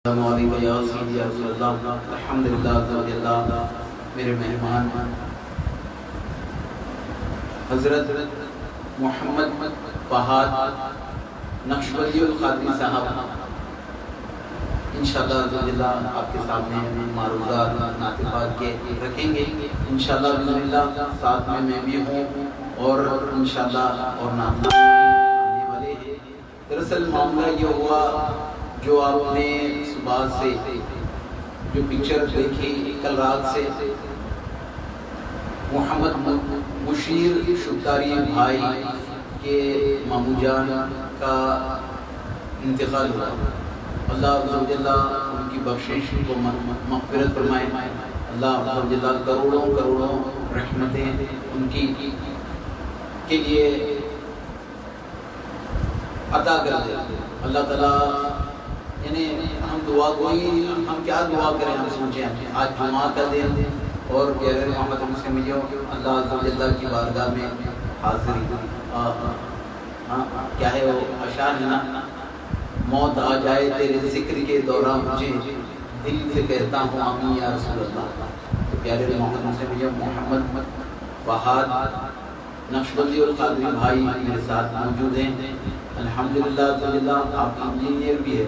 السلام علیکم یا سیدی یا رسول اللہ الحمدللہ اللہ میرے مہمان حضرت محمد فہد نقشبندی القادری صاحب انشاءاللہ آپ کے سامنے معروضات ناطقات کے رکھیں گے انشاءاللہ بسم اللہ. ساتھ میں بھی ہوں اور انشاءاللہ اور نام آنے والے ہیں. دراصل معاملہ یہ ہوا جو آپ نے صبح سے جو پکچر دیکھی کل رات سے محمد مشیر شبداری بھائی کے مامو جان کا انتقال ہوا. اللہ عز و جل ان کی بخشش کو مغفرت فرمائے. اللہ عز و جل کروڑوں رحمتیں ان کی کے لیے عطا کر دے. اللہ تعالیٰ یعنی ہم دعا کوئی ہم کیا دعا کریں ہم سوچیں آج جمعہ کا دن اور پیارے محمد مسلم اللہ عز و جل کی بارگاہ میں حاضری کیا ہے وہ اشعار ہے نا. موت آ جائے تیرے ذکر کے دوران مجھے دل سے کہتا ہوں آمین یا رسول اللہ. تو پیارے محمد مسلم محمد فہد نقشبندی القادری بھائی میرے ساتھ موجود ہیں. الحمدللہ آپ انجینئر بھی ہے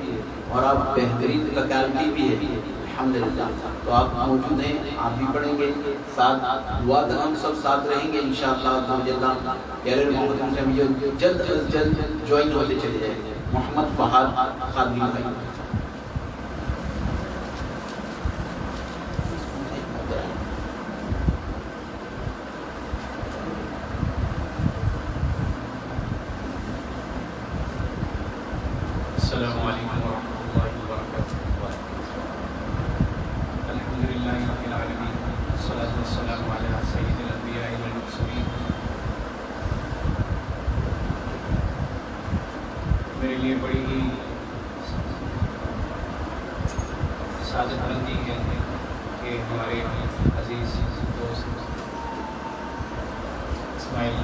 اور آپ بہترین فیکلٹی بھی ہے الحمدللہ. تو آپ موجود ہیں آپ بھی پڑھیں گے ساتھ دعا تک ہم سب ساتھ رہیں گے انشاءاللہ. پیارے محمد مسلم جلد از جلد جوائن ہوتے چلے جائیں. محمد فہد قادری بھائی. السلام علیکم ورحمۃ اللہ وبرکاتہ. الحمدللہ رب العالمین والصلاة والسلام علی سید الانبیاء والمرسلین. میرے لیے بڑی ہی سعادت مندی ہے کہ ہمارے عزیز دوست اسماعیل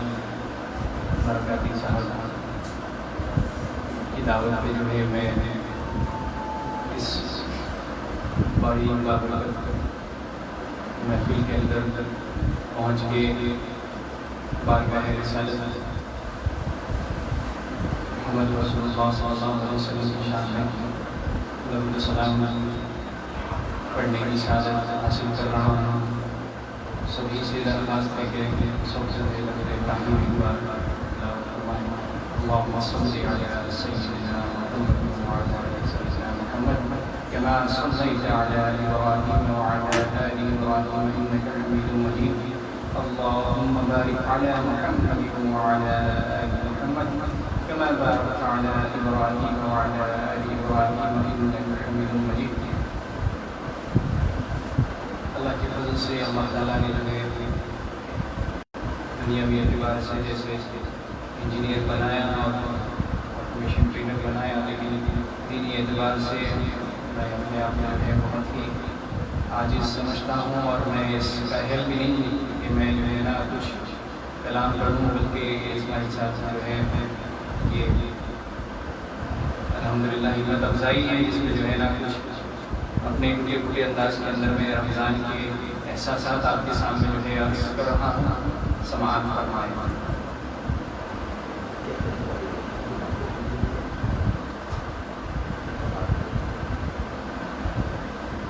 برکاتی صاحب کی دعوت پہ جو ہے میں اس بڑی بابرکت محفل کے اندر پہنچ کے بارگاہ رسالت محمد رسول اللہ صلی اللہ علیہ وسلم کی شان میں درود و سلام پڑھنے کی سعادت حاصل کر رہا ہوں. سبھی سے درخواست ہے کہ سب سے پہلے ابراہیم کی دعا فرمائیں. اللهم صل على سيدنا محمد وعلى آل سيدنا محمد كما صليت على إبراهيم وعلى آل إبراهيم إنك حميد مجيد. اللهم بارك على محمد وعلى آل محمد كما باركت على إبراهيم وعلى آل إبراهيم إنك حميد مجيد. اللہ کے فضل سے اللہ تعالیٰ نے ہمیں دنیاوی اعتبار سے جیسے انجینئر بنایا اور مشین ٹرینر بنایا, لیکن دینی اعتبار سے میں اپنے آپ میں بہت ہی عاجز سمجھتا ہوں اور میں اس کا اہل بھی نہیں کہ میں جو ہے نا کچھ کلام کروں, بلکہ اسماعیل صاحب جو ہے یہ الحمدللہ ہمت افزائی ہے جس میں جو ہے نا کچھ اپنے ٹوٹے پھوٹے انداز کے اندر میں رمضان کے احساسات آپ کے سامنے جو ہے عرض کر رہا ہوں. سماعت فرمائیں.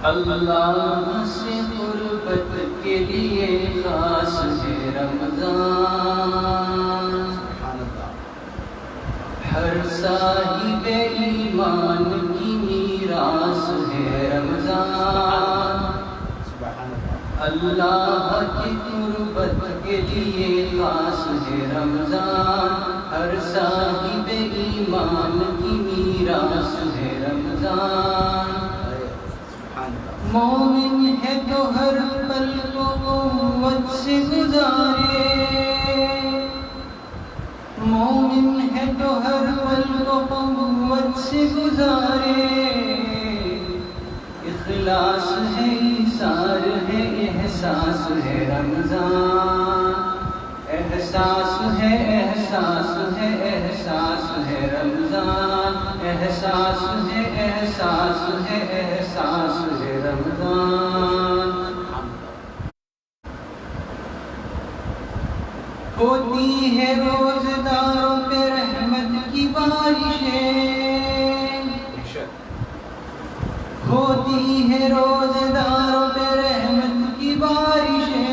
اللہ سے قربت کے لیے خاص ہے رمضان, ہر صاحب ایمان کی میراث ہے رمضان. اللہ کی قربت کے لیے خاص ہے رمضان, ہر صاحب ایمان کی میراث ہے رمضان. مومن ہے تو ہر پل کو قوت سے گزارے, مومن ہے تو ہر پل کو قوت سے گزارے. اخلاص ہے ایثار ہے احساس ہے رمضان, احساس ہے احساس ہے احساس ہے رمضان، احساس ہے احساس ہے احساس ہے رمضان۔ ہوتی ہے روزداروں پہ رحمت کی بارشیں، ہوتی ہے روزداروں پہ رحمت کی بارشیں،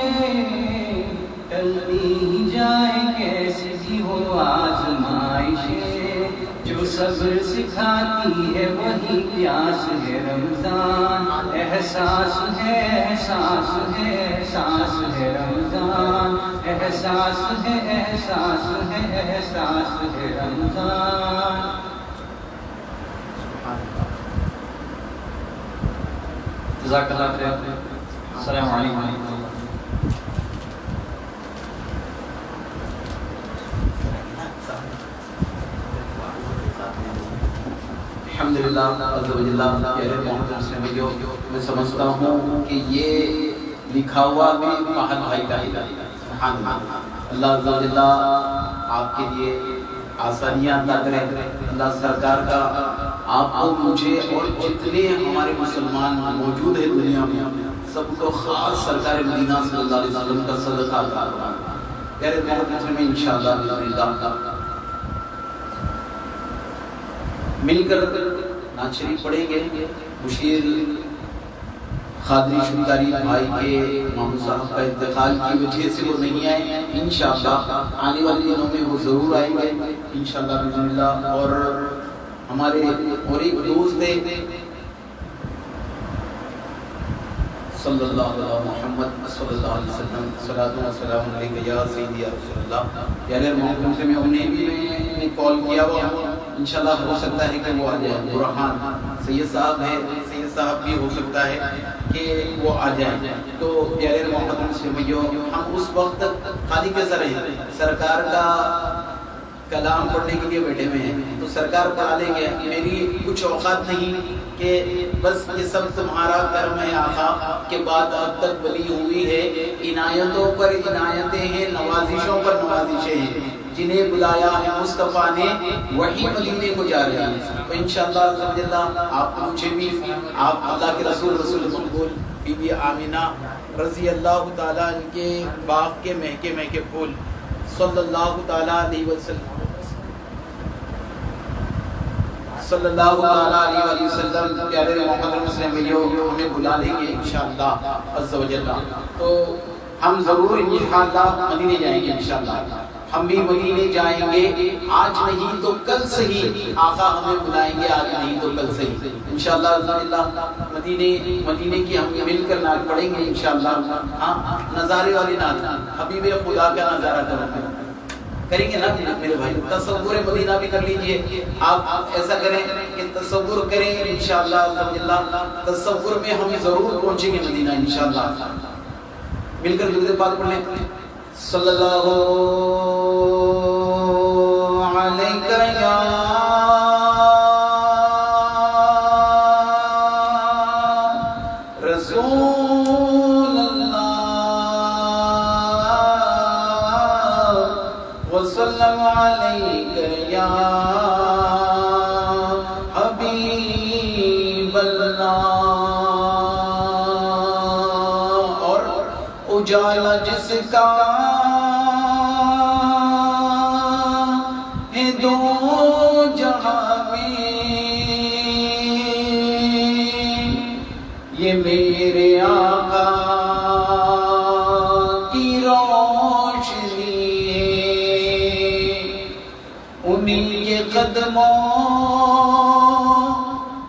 ٹلتی ہی جائے کیسی بھی ہو آزمائشیں، جو صبر سکھاتی ہے وہی پیاس ہے رمضان، احساس ہے احساس ہے احساس ہے رمضان، احساس ہے احساس ہے احساس ہے رمضان۔ جزاک اللہ خیر۔ السلام علیکم ورحمۃ اللہ۔ الحمدللہ الحمدللہ پیارے محترم مسلموں، میں سمجھتا ہوں کہ یہ لکھا ہوا بھی فہد بھائی کا ہی سبحان اللہ۔ اللہ عز و جل آپ کے لیے آسانیاں عطا کرے۔ اللہ سرکار کا آپ کو مجھے اور جتنے ہمارے مسلمان موجود ہیں دنیا میں سب کو خاص سرکار مدینہ صلی اللہ علیہ وسلم کا صدقہ عطا فرمائے۔ پیارے محترم میں انشاءاللہ مل کر نعت شریف پڑھیں گے۔ مشیر قادری شمداری بھائی کے ماموں صاحب کا انتقال کی وجہ سے وہ نہیں آئے، انشاءاللہ آنے والے دنوں میں وہ ضرور آئیں گے انشاءاللہ بسم اللہ۔ اور ہمارے اور ایک دوست ہے صلی اللہ علیہ محمد صلی اللہ علیہ وسلم، صلاۃ و سلام علیک یا سیدی یا رسول اللہ۔ یعنی محترم سے میں انہیں بھی میں نے کال کیا ہوا، انشاءاللہ ہو سکتا ہے کہ وہ آ جائیں۔ برہان سید صاحب ہے، سید صاحب بھی ہو سکتا ہے کہ وہ آ جائیں۔ تو پیارے محترم سے ہم اس وقت خالی کیسا رہے، سرکار کا کلام پڑھنے کے لیے بیٹھے ہوئے ہیں تو سرکار پڑھا لیں گے۔ میری کچھ اوقات نہیں کہ بس یہ سب تمہارا کرم ہے آقا کہ بات اب تک بلی ہوئی ہے، عنایتوں پر عنایتیں ہیں، نوازشوں پر نوازشیں ہیں، جنہیں بلایا ہے مصطفیٰ نے وہی مدینے کو جا رہے ہیں۔ تو انشاءاللہ آپ مجھے بھی آپ اللہ کے رسول مقبول بی بی آمینہ رضی اللہ تعالیٰ ان کے باغ کے مہکے مہکے پھول صلی اللہ تعالیٰ علیہ وسلم صلی اللہ تعالیٰ علیہ وسلم پیارے محترم مسلموں ہمیں بلا لیں گے انشاءاللہ عز و جل۔ تو ہم ضرور انشاءاللہ مدینے جائیں گے انشاءاللہ، ہم بھی مدینے جائیں گے، آج نہیں تو کل سے ہی آقا ہمیں بلائیں گے، آج نہیں تو کل سے ہی انشاءاللہ عز و جل۔ مدینے کی ہم مل کر نعت پڑھیں گے انشاءاللہ۔ ہاں نظارے والی نعت، حبیب خدا کا نظارہ کریں گے نا میرے بھائی۔ تصور مدینہ بھی کر لیجئے، آپ ایسا کریں کہ تصور کریں انشاءاللہ الحمدللہ، تصور میں ہم ضرور پہنچیں گے مدینہ انشاءاللہ۔ مل کر درود پاک پڑھ لیں۔ صلی اللہ علیہ یا رسول اللہ وسلم علیک یا حبیب اللہ۔ اور اجالا جس کا ہے دو جہاں میں، یہ میرے آقا کی روشنی ہے، انہی کے قدموں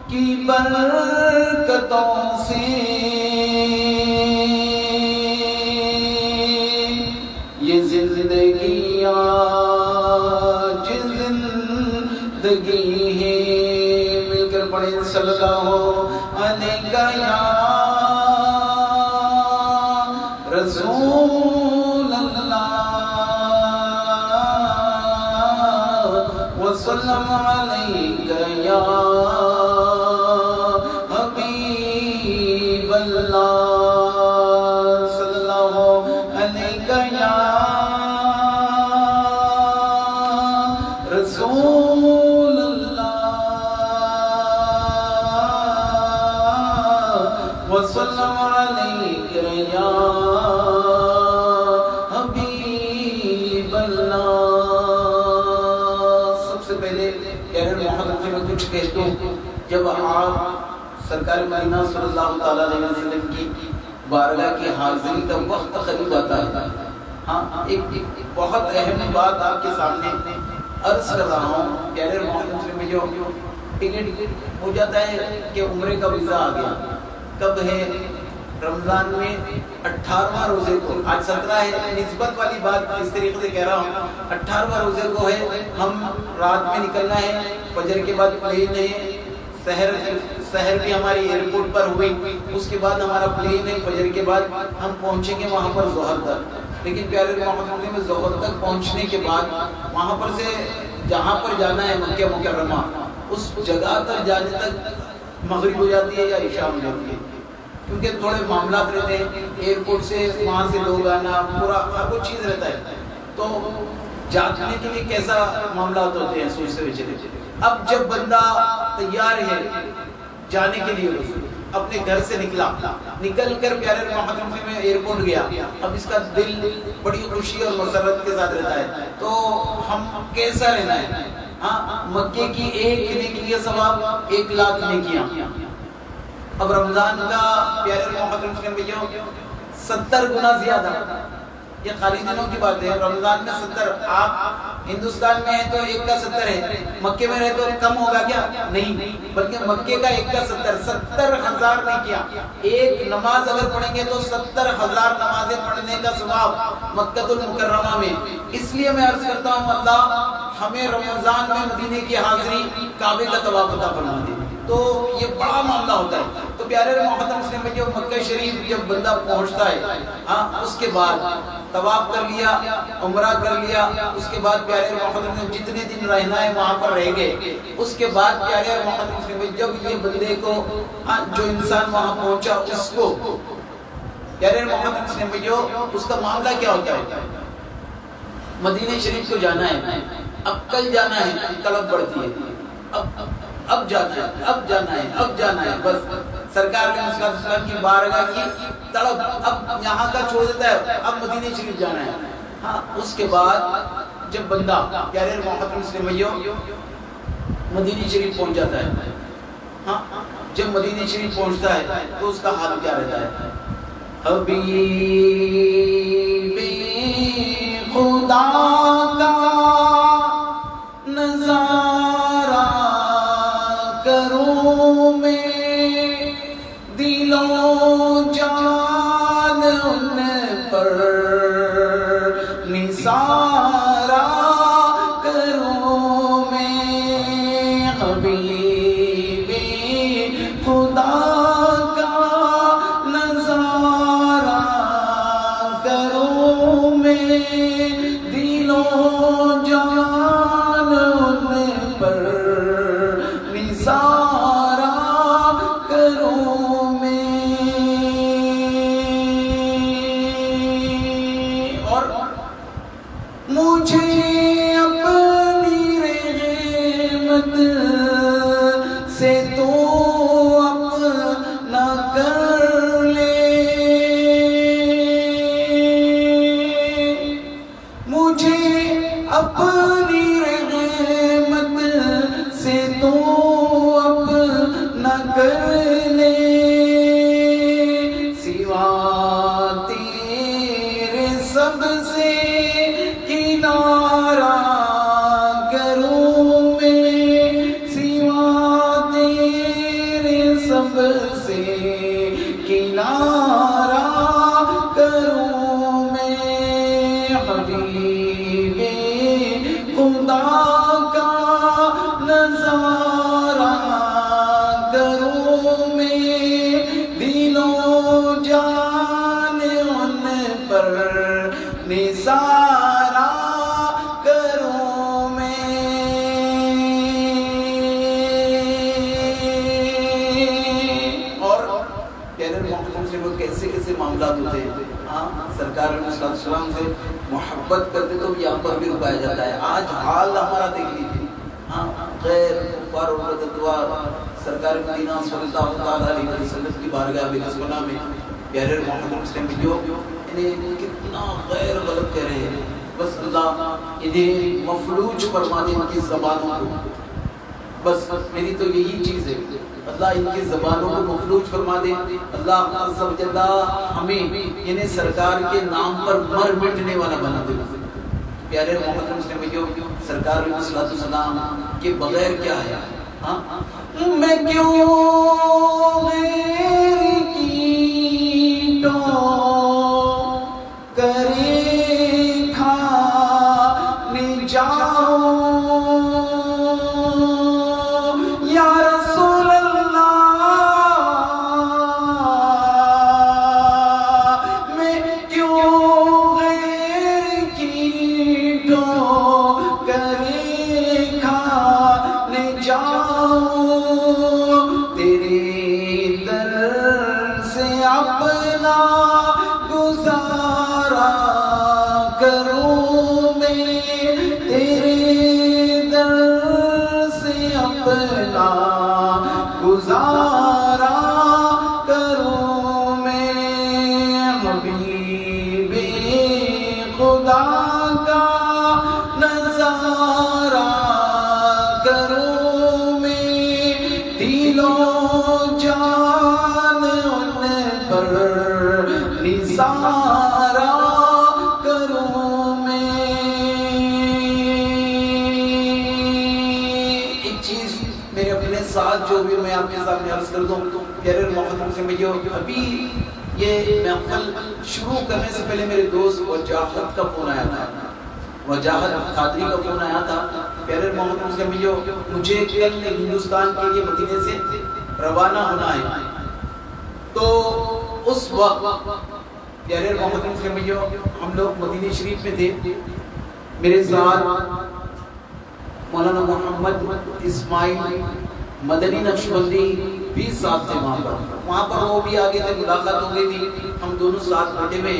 کی برکتوں سے یہ زندگیاں زندگی ہے۔ مل کر پڑھیں صلی اللہ علیہ یا رسول اللہ وسلم علیہ یا حبیب اللہ۔ صلی اللہ علیہ یا وسلم علیک یا حبیب اللہ۔ سب سے پہلے پیارے محمد سے میں کچھ کہتا ہوں، جب آپ سرکار مدینہ صلی اللہ تعالیٰ علیہ وسلم کی بارگاہ کی حاضری کا وقت قریب آتا ہے، ہاں ایک بہت اہم بات آپ کے سامنے عرض کر رہا ہوں۔ پیارے محمد میں جو ٹکٹ ہو جاتا ہے کہ عمرے کا ویزا آ گیا، کب ہے؟ رمضان میں 18واں روزے کو، آج 17 ہے، نسبت والی بات اس طریقے سے کہہ رہا ہوں، 18واں روزے کو ہے، ہم رات میں نکلنا ہے، فجر کے بعد پلین ہے، سحر بھی ہماری ایئرپورٹ پر ہوئی، اس کے بعد ہمارا پلین ہے، فجر کے بعد ہم پہنچیں گے وہاں پر ظہر تک۔ لیکن پیارے محمد میں ظہر تک پہنچنے کے بعد وہاں پر سے جہاں پر جانا ہے مکہ مکرمہ، اس جگہ تک جانے تک مغرب ہو جاتی ہے یا عشاء ہو جاتی ہے، کیونکہ تھوڑے معاملات رہتے ہیں، ایئرپورٹ سے وہاں سے لوگ آنا، پورا ہر کوئی چیز رہتا ہے، تو جانے کے لیے کیسا معاملات ہوتے ہیں سوچ سے چلے۔ اب جب بندہ تیار ہے جانے کے لیے، اپنے گھر سے نکل کر پیارے محمد میں ایئرپورٹ گیا، اب اس کا دل بڑی خوشی اور مسرت کے ساتھ رہتا ہے، تو ہم کیسا رہنا ہے؟ ہاں، مکے کی ایک نیکی کا ثواب 1,00,000 نیکیاں۔ اب رمضان کا پیارے محمد میں جو 70 گنا زیادہ، یہ خالی دنوں کی بات ہے، رمضان میں 70، آپ ہندوستان میں ہیں تو 1 کا 70 ہے، مکے میں رہے تو کم ہوگا کیا؟ نہیں، بلکہ مکے کا 1 کا 70,000 نیکیاں۔ ایک نماز اگر پڑھیں گے تو 70,000 نمازیں پڑھنے کا ثواب مکہ المکرمہ میں۔ اس لیے میں عرض کرتا ہوں، اللہ ہمیں رمضان میں مدینے کی حاضری، کعبے کا طواف عطا فرما دے، تو یہ بڑا معاملہ ہوتا ہے۔ تو پیارے محمد مسلم میں جو مکہ شریف جب بندہ پہنچتا ہے، ہاں اس کے بعد طواف کر لیا، عمرہ کر لیا، اس کے بعد پیارے محمد میں جتنے دن رہنا ہے وہاں پر رہ گئے۔ اس کے بعد پیارے محمد مسلم میں جب یہ بندے کو، جو انسان وہاں پہنچا، اس کو پیارے محمد مسلم میں جو اس کا معاملہ کیا ہوتا ہے؟ مدینہ شریف کو جانا ہے، اب کل جانا ہے، طلب بڑھتی ہے، اب جانا ہے، بس سرکار نے صلی اللہ علیہ وسلم کی بارگاہ کی طلب، اب یہاں کا چھوڑ دیتا ہے، اب مدینہ شریف جانا ہے۔ ہاں، اس کے بعد جب بندہ پیارے محمد مسلم مدینہ شریف پہنچ جاتا ہے، ہاں جب مدینہ شریف پہنچتا ہے تو اس کا حال کیا رہتا ہے؟ حبیب خدا کا نظارہ کروں میں، دل و جان ان پر نثارہ کروں میں، حبیب خدا کا نظارہ کروں میں، دل و جان ان پر نثارہ کروں میں۔ اور مجھے اپنی رحمت سے تو اپنا کر لے، مجھے اپنی رحمت سے تو اپنا کر لے، سوا تیرے سب سے کنارہ کروں میں، سوا تیرے سب سے کنارہ کروں میں، حبیب خدا کا نظارہ کروں میں، دل و جان ان پر نثارہ کروں میں۔ اور پیارے محمد سے وہ کیسے کیسے معاملات ہوتے ہیں، ہاں سرکار علیہ السلام سے محبت کرتے تو یہاں پر بھی رکایا جاتا ہے۔ آج حال ہمارا دیکھ لیجیے، ہاں غیر کفار اور دعا سرکار مدینہ صلی اللہ تعالیٰ علیہ وسلم کی بارگاہ بسملہ میں پیارے محمد مسلم جو انہیں کتنا غیر غلط کہہ رہے ہیں، بس اللہ انہیں مفلوج فرما دے ان کی زبانوں کو، بس میری تو یہی چیز ہے، اللہ ان کی زبانوں کو مفلوج فرما دے، اللہ عز و جل ہمیں انہیں سرکار کے نام پر مر مٹنے والا بنا دے۔ پیارے محمد مسلم جو سرکار علیہ السلام کے بغیر کیا ہے؟ میں کیوں غیر کی تو کرے کھانے جاؤں یا رسول اللہ، میں کیوں غیر کی تو کرے کھانے جاؤں، تیرے در سے اپنا گزارا کروں میں، تیرے در سے اپنا گزارا کروں میں، حبیب خدا کا نظارہ کروں میں، دل و جان ان پر نثارہ کروں میں۔ ایک چیز میرے اپنے ساتھ جو بھی میں آپ کے سامنے عرض کر دوں، پیارے محمد سے میں جو ابھی یہ محفل شروع کرنے سے پہلے میرے دوست وجاہت کا فون آیا تھا، وجاہت قادری کا فون آیا تھا، پیارے محمد سے میں جو مجھے کل ہندوستان کے لیے مدینے سے روانہ ہونا ہے، تو اس وقت پیارے محمد سے میں جو ہم لوگ مدینہ شریف میں تھے، میرے ساتھ مولانا محمد اسماعیل مدنی نقشبندی بھی ساتھ تھے، وہاں پر وہ بھی آگے تھے، ملاقات ہو گئی تھی، ہم دونوں ساتھ بیٹھے میں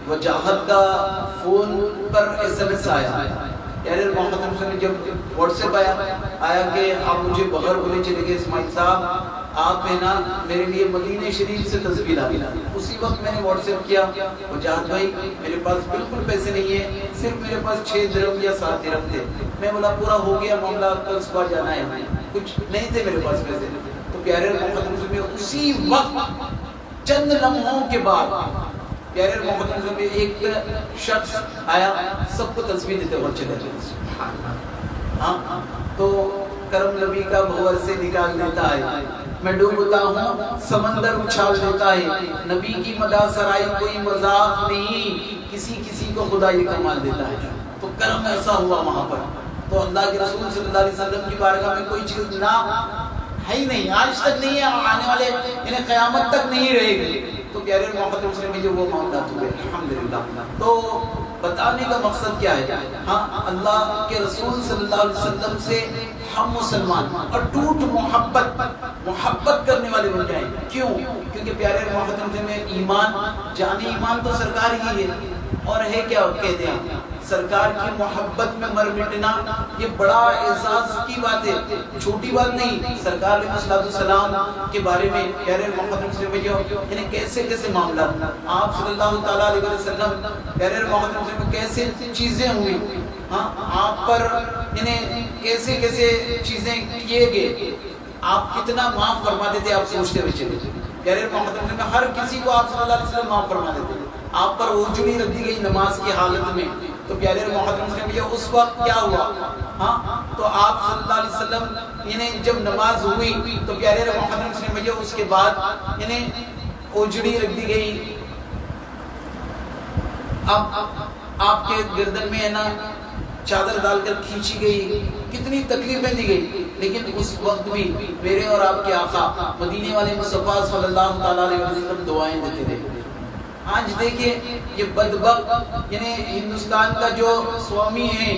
وجاہت کا فون پر SMS آیا، پیارے محمد سے جب واٹس ایپ آیا کہ آپ مجھے بغیر بولے چلے گئے اسماعیل صاحب، آپ نے نا میرے لیے مدینہ شریف سے تصویر لا دی۔ اسی وقت میں نے واٹس ایپ کیا، وجاہت بھائی میرے پاس بالکل پیسے نہیں ہیں، صرف میرے پاس 6 درہم یا 7 درہم تھے، میں بولا پورا ہو گیا معاملہ، کل صبح جانا ہے، کچھ نہیں تھے میرے پاس پیسے۔ تو پیارے محمد میں اسی وقت چند لمحوں کے بعد پیارے محمد میں ایک شخص آیا، سب کو تصویر دیتے ہوئے چلے گئے، ہاں تو کرم نبی کا بھور سے نکال دیتا ہے، میں ڈوبتا ہوں سمندر اچھال دیتا ہے، نبی کی مدح سرائی کوئی مذاق نہیں، کسی کسی کو خدا یہ کمال دیتا ہے۔ تو کرم ایسا ہوا وہاں پر، تو اللہ کے رسول صلی اللہ علیہ وسلم کی بارگاہ میں کوئی چیز نہ ہے ہی نہیں، آج تک نہیں ہے، آنے والے یعنی قیامت تک نہیں رہے گی۔ تو پیارے محمد مسلم میں جو وہ معاملات ہوئے الحمدللہ، تو بتانے کا مقصد کیا ہے؟ ہاں اللہ کے رسول صلی اللہ علیہ وسلم سے ہم مسلمان اور ٹوٹ محبت کرنے والے بن جائیں۔ کیوں؟ کیونکہ پیارے محمد مسلم میں ایمان، جانی ایمان تو سرکار ہی ہے، اور ہے کیا کہتے ہیں سرکار کی محبت میں مر مٹنا، یہ بڑا اعزاز کی بات ہے، چھوٹی بات نہیں۔ سرکار علیہ السلام کے بارے میں پیارے محمد مسلم میں جو یعنی کیسے کیسے معاملات، آپ صلی اللہ تعالیٰ علیہ وسلم پیارے محمد مسلم میں کیسے چیزیں ہوئی، ہاں آپ پر یعنی کیسے کیسے چیزیں کیے گئے، آپ کتنا معاف فرما دیتے آپ سوچتے ہوئے چلے۔ پیارے محمد مسلم میں ہر کسی کو آپ صلی اللہ علیہ وسلم معاف فرما دیتے، آپ پر اوجڑی رکھ دی گئی نماز کی حالت میں۔ تو پیارے محمد مسلم یہ اس وقت کیا ہوا، ہاں تو آپ صلی اللہ علیہ وسلم یعنی جب نماز ہوئی تو پیارے محمد مسلم یہ اس کے بعد یعنی اوجڑی رکھ دی گئی، اب آپ کے گردن میں ہے نا چادر ڈال کر کھینچی گئی، کتنی تکلیفیں دی گئی، لیکن اس وقت بھی میرے اور آپ کے آقا مدینے والے مصطفیٰ صلی اللہ تعالیٰ علیہ وسلم دعائیں دیتے تھے۔ آج دیکھیں یہ بدبخت یعنی ہندوستان کا جو سوامی ہے،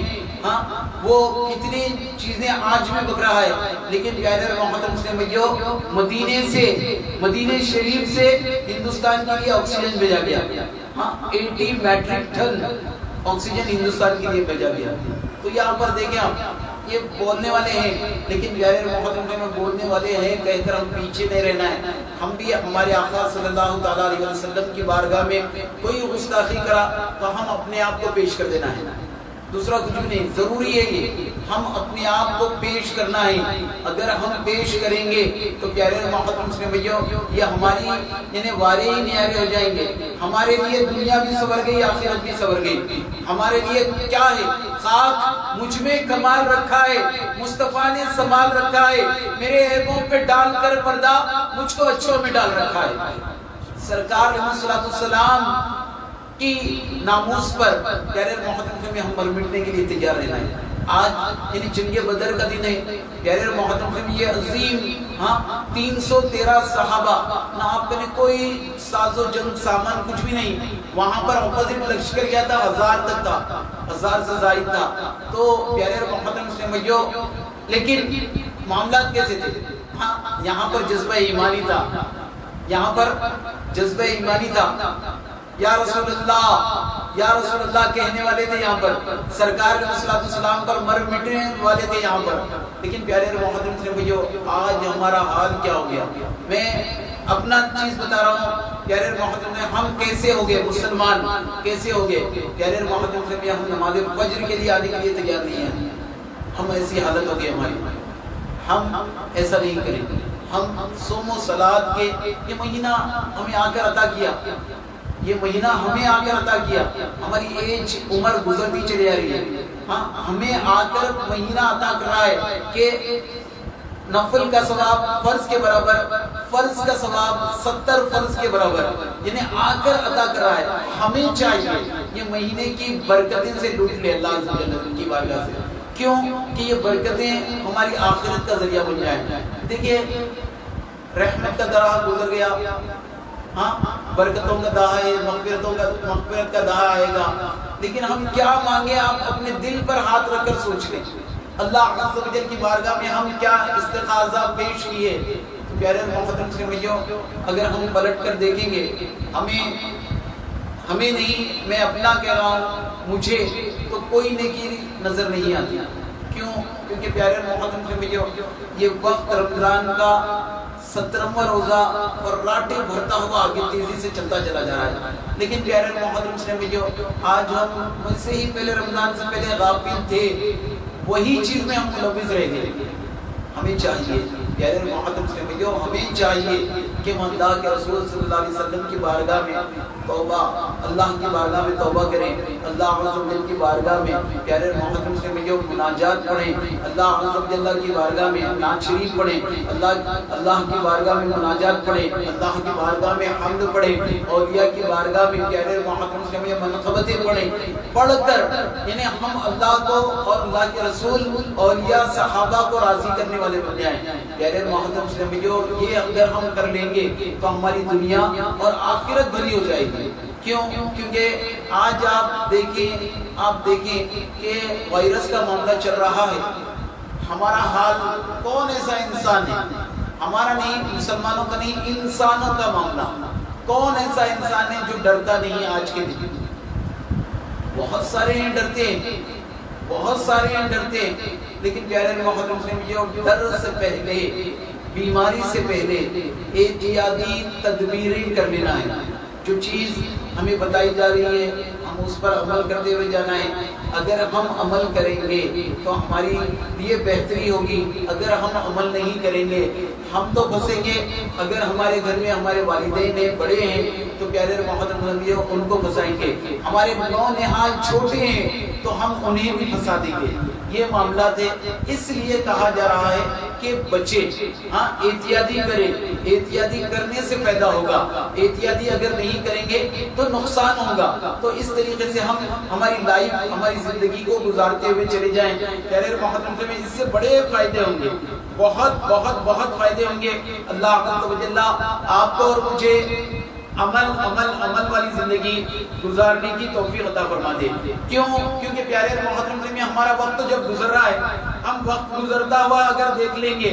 ہاں وہ کتنی چیزیں آج میں بک رہا ہے، لیکن پیارے محمد مسلم جو مدینہ شریف سے ہندوستان کے لیے آکسیجن بھیجا گیا، ہاں 80 میٹرک ٹن آکسیجن ہندوستان کے لیے بھیجا گیا۔ تو یہاں پر دیکھیں آپ یہ بولنے والے ہیں لیکن غیر محترم میں بولنے والے ہیں کہہ کر ہم پیچھے نہیں رہنا ہے. ہم بھی ہمارے آقا صلی اللہ تعالیٰ علیہ وسلم کی بارگاہ میں کوئی گستاخی کرا تو ہم اپنے آپ کو پیش کر دینا ہے, دوسرا کچھ بھی نہیں. ضروری ہے یہ ہم اپنے آپ کو پیش کرنا ہے. اگر ہم پیش کریں گے تو پیارے محترم سے بھائیو یہ ہماری یعنی وارے ہی نیارے ہو جائیں گے. ہمارے لیے دنیا بھی سنور گئی, آخرت بھی سنور گئی. ہمارے لیے کیا ہے, خاک مجھ میں کمال رکھا ہے, مصطفیٰ نے سنبھال رکھا ہے, میرے عیبوں پہ ڈال کر پردہ مجھ کو اچھوں میں ڈال رکھا ہے. سرکار علیہ الصلوۃ والسلام کی ناموس پر پیارے محترم میں ہم پر مٹنے کے لیے تیار رہنا ہے. آج یعنی جنگ بدر کا دن ہے پیارے محترم میں یہ عظیم 313 صحابہ نہ آپ نے کوئی ساز و جنگ سامان کچھ بھی نہیں, وہاں پر اپوزٹ لشکر کیا تھا 1000 تک تھا, 1000 سے زائد تھا. تو پیارے محترم سے بھائیو لیکن معاملات کیسے تھے؟ یہاں پر جذبہ ایمانی تھا, یہاں پر جذبہ ایمانی تھا. یا رسول اللہ کہنے والے تھے یہاں پر, سرکار علیہ الصلوۃ والسلام پر مر مٹنے والے تھے یہاں پر. لیکن پیارے محترم سے بھائیو آج ہمارا حال کیا ہو گیا؟ میں اپنا چیز بتا رہا ہوں پیارے محترم سے, ہم کیسے ہو گئے مسلمان, کیسے ہو گئے پیارے محترم سے, ہم نماز فجر کے لیے آنے کے لیے تیار نہیں ہیں. ہم ایسی حالت ہو گئی ہماری, ہم ایسا نہیں کریں گے. ہم صوم و صلات کے یہ مہینہ ہمیں آ کر عطا کیا, یہ مہینہ ہمیں آ کر عطا کیا. ہماری ایج عمر گزرتی چلی جا رہی ہے, ہمیں آ کر مہینہ عطا کر رہا ہے کہ نفل کا ثواب فرض کے برابر, فرض کا ثواب 70 فرض کے برابر یعنی آ کر عطا کر رہا ہے. ہمیں چاہیے یہ مہینے کی برکتیں سے لوٹ لے اللہ عز و جل کی بارگاہ سے. کیوں کہ یہ برکتیں ہماری آخرت کا ذریعہ بن جائیں. دیکھیے رحمت کا درہ گزر گیا, برکتوں کا دہا ہے, مغفرت کا دہا آئے گا, لیکن ہم کیا مانگے آپ اپنے دل پر ہاتھ رکھ کر سوچ لیں. اللہ عز و جل کی بارگاہ میں ہم کیا استغاثہ پیش کیے. تو پیارے محترم سے بھائیو اگر ہم پلٹ کر دیکھیں گے, ہمیں نہیں, میں اپنا کہہ رہا ہوں, مجھے تو کوئی نیکی نظر نہیں آتی. کیوں؟ کیونکہ پیارے محترم سے بھائیو یہ وقت رمضان کا 17واں روزہ اور راٹے بھرتا ہوا آگے تیزی سے چلتا چلا جا رہا ہے. لیکن پیارے محترم سے بھائیو آج ہم مجھ سے ہی پہلے رمضان سے پہلے غافل تھے, وہی چیز میں ہم ملوث رہ گئے. ہمیں چاہیے پیارے محترم سے بھائیو, ہمیں چاہیے کہ ہم اللہ کے رسول صلی اللہ علیہ وسلم کی بارگاہ میں توبہ, اللہ کی بارگاہ میں توبہ کریں, اللہ عز و جل کی بارگاہ میں پیارے محترم سے بھائیو مناجات پڑھیں, اللہ عز و جل کی بارگاہ میں نعت شریف پڑھیں, اللہ کی بارگاہ میں مناجات پڑھیں, اللہ کی بارگاہ میں حمد پڑھیں, اولیاء کی بارگاہ میں پیارے محترم سے بھائیو منقبتیں پڑھیں. پڑھ کر یعنی ہم اللہ کو اور اللہ کے رسول اولیاء صحابہ کو راضی کرنے والے بن جائیں. پیارے محترم سے بھائیو یہ اگر ہم کر لیں گے تو ہماری دنیا اور آخرت بھلی ہو جائے گی. کیوں؟ کیونکہ آج آپ دیکھیں کہ وائرس کا معاملہ چل رہا ہے. ہمارا حال, کون ایسا انسان ہے, ہمارا نہیں, مسلمانوں کا نہیں, انسانوں کا معاملہ, کون ایسا انسان ہے جو ڈرتا نہیں آج کے دن؟ بہت سارے ہیں ڈرتے ہیں, بہت سارے ہیں ڈرتے ہیں. لیکن پیارے محترم سے جو ڈر سے پہلے, بیماری سے پہلے احتیاطی تدبیریں کر لینا ہے. جو چیز ہمیں بتائی جا رہی ہے ہم اس پر عمل کرتے ہوئے جانا ہے. اگر ہم عمل کریں گے تو ہماری لیے بہتری ہوگی, اگر ہم عمل نہیں کریں گے ہم تو پھنسیں گے. اگر ہمارے گھر میں ہمارے والدین ہیں, بڑے ہیں, تو پیارے محترم ان کو پھنسائیں گے. ہمارے نونہال چھوٹے ہیں تو ہم انہیں بھی پھنسا دیں گے. یہ معاملات ہے. اس لیے کہا جا رہا ہے کہ بچے احتیاطی کریں. احتیاطی کرنے سے فائدہ ہوگا, احتیاطی اگر نہیں کریں گے تو نقصان ہوگا. تو اس طریقے سے ہم ہماری لائف, ہماری زندگی کو گزارتے ہوئے چلے جائیں. پیارے محترم سے اس سے بڑے فائدے ہوں گے, بہت بہت بہت فائدے ہوں گے. اللہ عز و جل آپ کو اور مجھے عمل والی زندگی گزارنے کی توفیق عطا فرما دے. کیوں؟ کیونکہ پیارے محترم سے ہمارا وقت جب گزر رہا ہے, ہم وقت گزرتا ہوا اگر دیکھ لیں گے,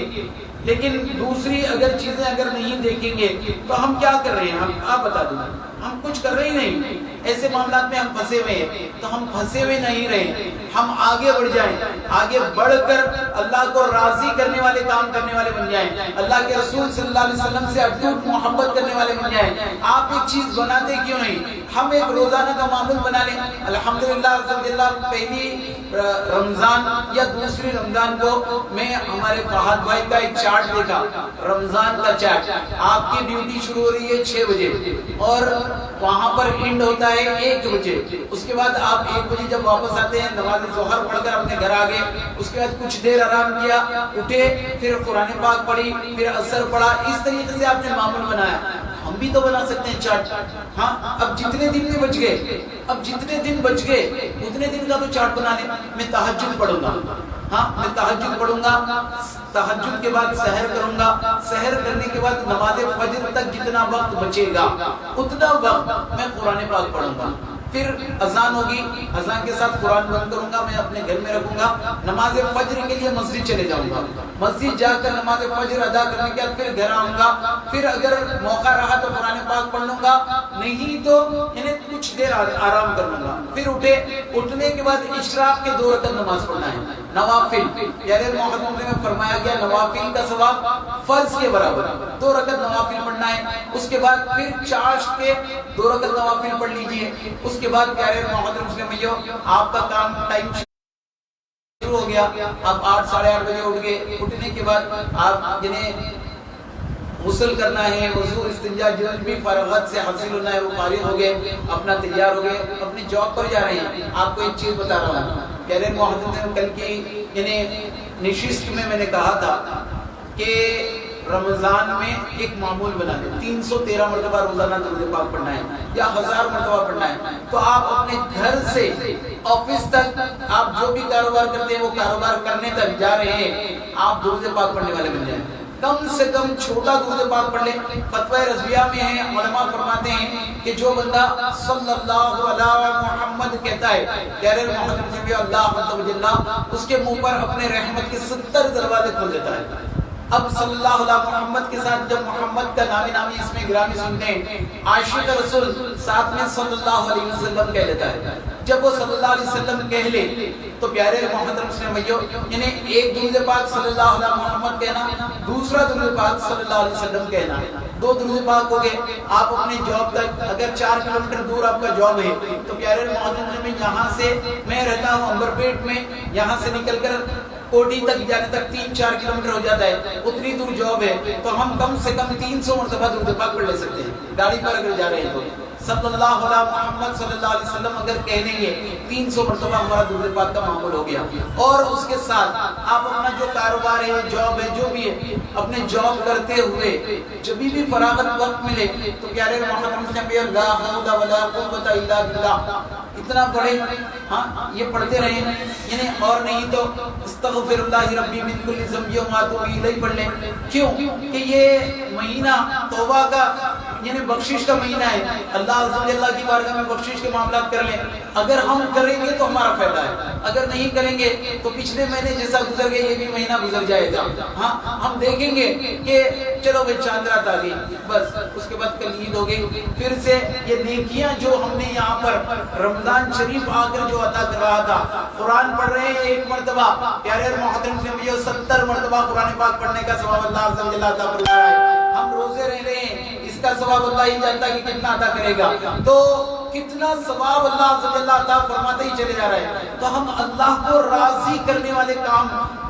لیکن دوسری اگر چیزیں اگر نہیں دیکھیں گے تو ہم کیا کر رہے ہیں؟ آپ بتا دیں. ہم کچھ کر رہے ہی نہیں، ایسے معاملات میں ہم پھنسے ہوئے ہیں. تو ہم پھنسے ہوئے نہیں رہیں، ہم آگے بڑھ جائیں، آگے بڑھ کر اللہ کو راضی کرنے والے کام کرنے والے بن جائیں، اللہ کے رسول صلی اللہ علیہ وسلم سے اٹوٹ محبت کرنے والے بن جائیں. آپ ایک چیز بناتے کیوں نہیں؟ ہم ایک روزانہ کا معمول بنا لیں. الحمدللہ پہلی رمضان یا دوسری رمضان کو میں ہمارے فہد بھائی کا ایک چارٹ دیکھا، رمضان کا چارٹ. آپ کی ڈیوٹی شروع ہو رہی ہے 6 بجے اور وہاں پر اینڈ ہوتا ہے 1 بجے. اس کے بعد آپ 1 بجے جب واپس آتے ہیں نماز ظہر پڑھ کر اپنے گھر آ گئے، اس کے بعد کچھ دیر آرام کیا، اٹھے، پھر قرآن پاک پڑھی، پھر عصر پڑھا. اس طریقے سے آپ نے معمول بنایا. ہم بھی تو بنا سکتے ہیں چارٹ. ہاں اب جتنے دن میں بچ گئے، اب جتنے دن بچ گئے اتنے دن کا تو چارٹ بنا لیں. میں تہجد پڑھوں گا، ہاں میں تہجد پڑھوں گا، تہجد کے بعد سحر کروں گا، سحر کرنے کے بعد نماز فجر تک جتنا وقت بچے گا اتنا وقت میں قرآن پاک پڑھوں گا. پھر اذان ہوگی، اذان کے ساتھ قرآن بند کروں گا، میں اپنے گھر میں رکھوں گا. نماز فجر کے لیے مسجد چلے جاؤں گا، مسجد جا کر نماز فجر ادا کرنے کے بعد پھر گھر آؤں گا. پھر اگر موقع رہا تو قرآن پاک پڑھ لوں گا، نہیں تو کچھ دیر آرام کر لوں گا. پھر اٹھنے کے بعد اشراق کے 2 رکعت نماز پڑھنا ہے. نوافل پیارے محمد میں فرمایا گیا نوافل کا ثواب فرض کے برابر. 2 رکعت نوافل پڑھنا ہے. اس کے بعد پھر چاشت کے 2 رکعت نوافل پڑھ لیجئے. اس کے بعد پیارے محمد مسلموں آپ کا کام ٹائم شروع ہو گیا. آپ 8 ساڑھے 8 بجے اٹھ گئے. اٹھنے کے بعد آپ غسل کرنا ہے، وضو استنجا جو بھی فارغت سے حاصل ہونا ہے وہ فارغ ہو گئے، اپنا تیار ہو گئے، اپنی جاب پر جا رہے ہیں. آپ کو ایک چیز بتا رہا ہوں، کہہ رہے محمد کل کی نشست میں نے کہا تھا کہ رمضان میں ایک معمول بنا دیں. 313 مرتبہ روزانہ درود پاک پڑھنا ہے یا 1000 مرتبہ پڑھنا ہے. تو آپ اپنے گھر سے آفس تک آپ جو بھی کاروبار کرتے ہیں وہ کاروبار کرنے تک جا رہے ہیں، آپ درود پاک پڑھنے والے بن جائیں. کم سے کم چھوٹا درود پاک پڑھ لیں. فتوی رضویہ میں ہے، علماء فرماتے ہیں کہ جو بندہ صلی اللہ علیہ محمد کہتا ہے، کہہ رہے محمد نبی اللہ اس کے منہ پر اپنے رحمت کے 70 دروازے کھول دیتا ہے. اب صلی اللہ علیہ محمد کے ساتھ جب محمد کا نامی اس میں گرامی سنتے ہیں، عاشق رسول ساتھ میں صلی اللہ علیہ وسلم کہہ لیتا ہے. جب وہ صلی اللہ علیہ وسلم کہہ لے تو پیارے محمد رسول ایک درود پاک صلی اللہ علیہ محمد کہنا، دوسرا درود پاک صلی اللہ علیہ وسلم کہنا. 2 درود پاک ہو گئے. آپ اپنے جاب تک اگر 4 کلومیٹر دور آپ کا جاب ہے تو پیارے محمد میں یہاں سے میں رہتا ہوں امبرپیٹ میں، یہاں سے نکل کر کوٹی تک جانے تک 3-4 کلومیٹر ہو جاتا ہے، اتنی دور جاب ہے. تو ہم کم سے کم 300 مرتبہ درود پاک پڑھ لے سکتے ہیں گاڑی پر اگر جا رہے ہیں تو. صلی اللہ علیہ محمد صلی اللہ علیہ وسلم اگر کہہ دیں گے 300 مرتبہ ہمارا درود پاک کا معمول ہو گیا. اور اس کے ساتھ آپ اپنا جو کاروبار ہے، جاب ہے، جو بھی ہے، اپنے جاب کرتے ہوئے جب بھی فراغت وقت ملے تو پیارے محمد نبی لا حول ولا قوت الا باللہ اتنا پڑھے. ہاں یہ پڑھتے رہیں، اور نہیں تو استغفر اللہ ربی من کل ذنب واتوب الیہ پڑھ لیں. کیوں کہ یہ مہینہ توبہ کا بخشش کا مہینہ ہے. اللہ عز و جل کی بارگاہ میں بخشش کے معاملات کر لیں. اگر ہم کریں گے تو ہمارا فائدہ ہے، اگر نہیں کریں گے تو پچھلے مہینے جیسا گزر گیا یہ بھی مہینہ گزر جائے گا. ہاں ہم دیکھیں گے کہ چلو بھائی چاند رات آ گئی، بس اس کے بعد کل عید ہو گئی. پھر سے یہ نیکیاں جو ہم نے یہاں پر رمضان شریف آ کر جو عطا کر رہا تھا، قرآن پڑھ رہے ہیں 1 مرتبہ، پیارے اور محترم سے مجھے 70 مرتبہ قرآن پاک پڑھنے کا ثواب اللہ عز و جل عطا فرما رہا ہے. ہم روزے رہ رہے ہیں، اس کا ثواب اللہ ہی جانتا ہے کہ کتنا عطا کرے گا. تو کتنا ثواب اللہ عز و جل عطا فرماتے ہی چلے جا رہا ہے. تو ہم اللہ کو راضی کرنے والے کام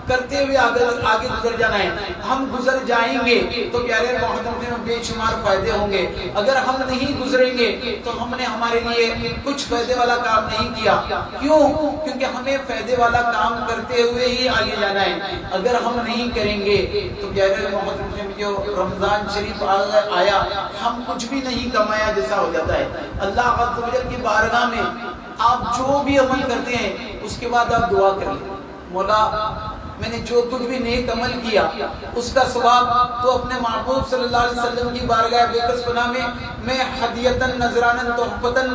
کرتے ہوئے آگے گزر جانا ہے. ہم گزر جائیں گے تو پیارے محترم میں بے شمار فائدے ہوں گے. اگر ہم نہیں گزریں گے تو ہم نے ہمارے لیے کچھ فائدے والا کام نہیں کیا. کیوں؟ کیونکہ ہمیں فائدے والا کام کرتے ہوئے ہی آگے جانا ہے. اگر ہم نہیں کریں گے تو پیارے محترم میں جو رمضان شریف آیا ہم کچھ بھی نہیں کمایا جیسا ہو جاتا ہے. اللہ عز و جل کی بارگاہ میں آپ جو بھی عمل کرتے ہیں اس کے بعد آپ دعا کریں، مولا میں نے جو کچھ بھی نیک عمل کیا اس کا ثواب تو اپنے محبوب صلی اللہ علیہ وسلم کی بارگاہ بے کس پناہ میں ہدیتاً نذراناً تحفتاً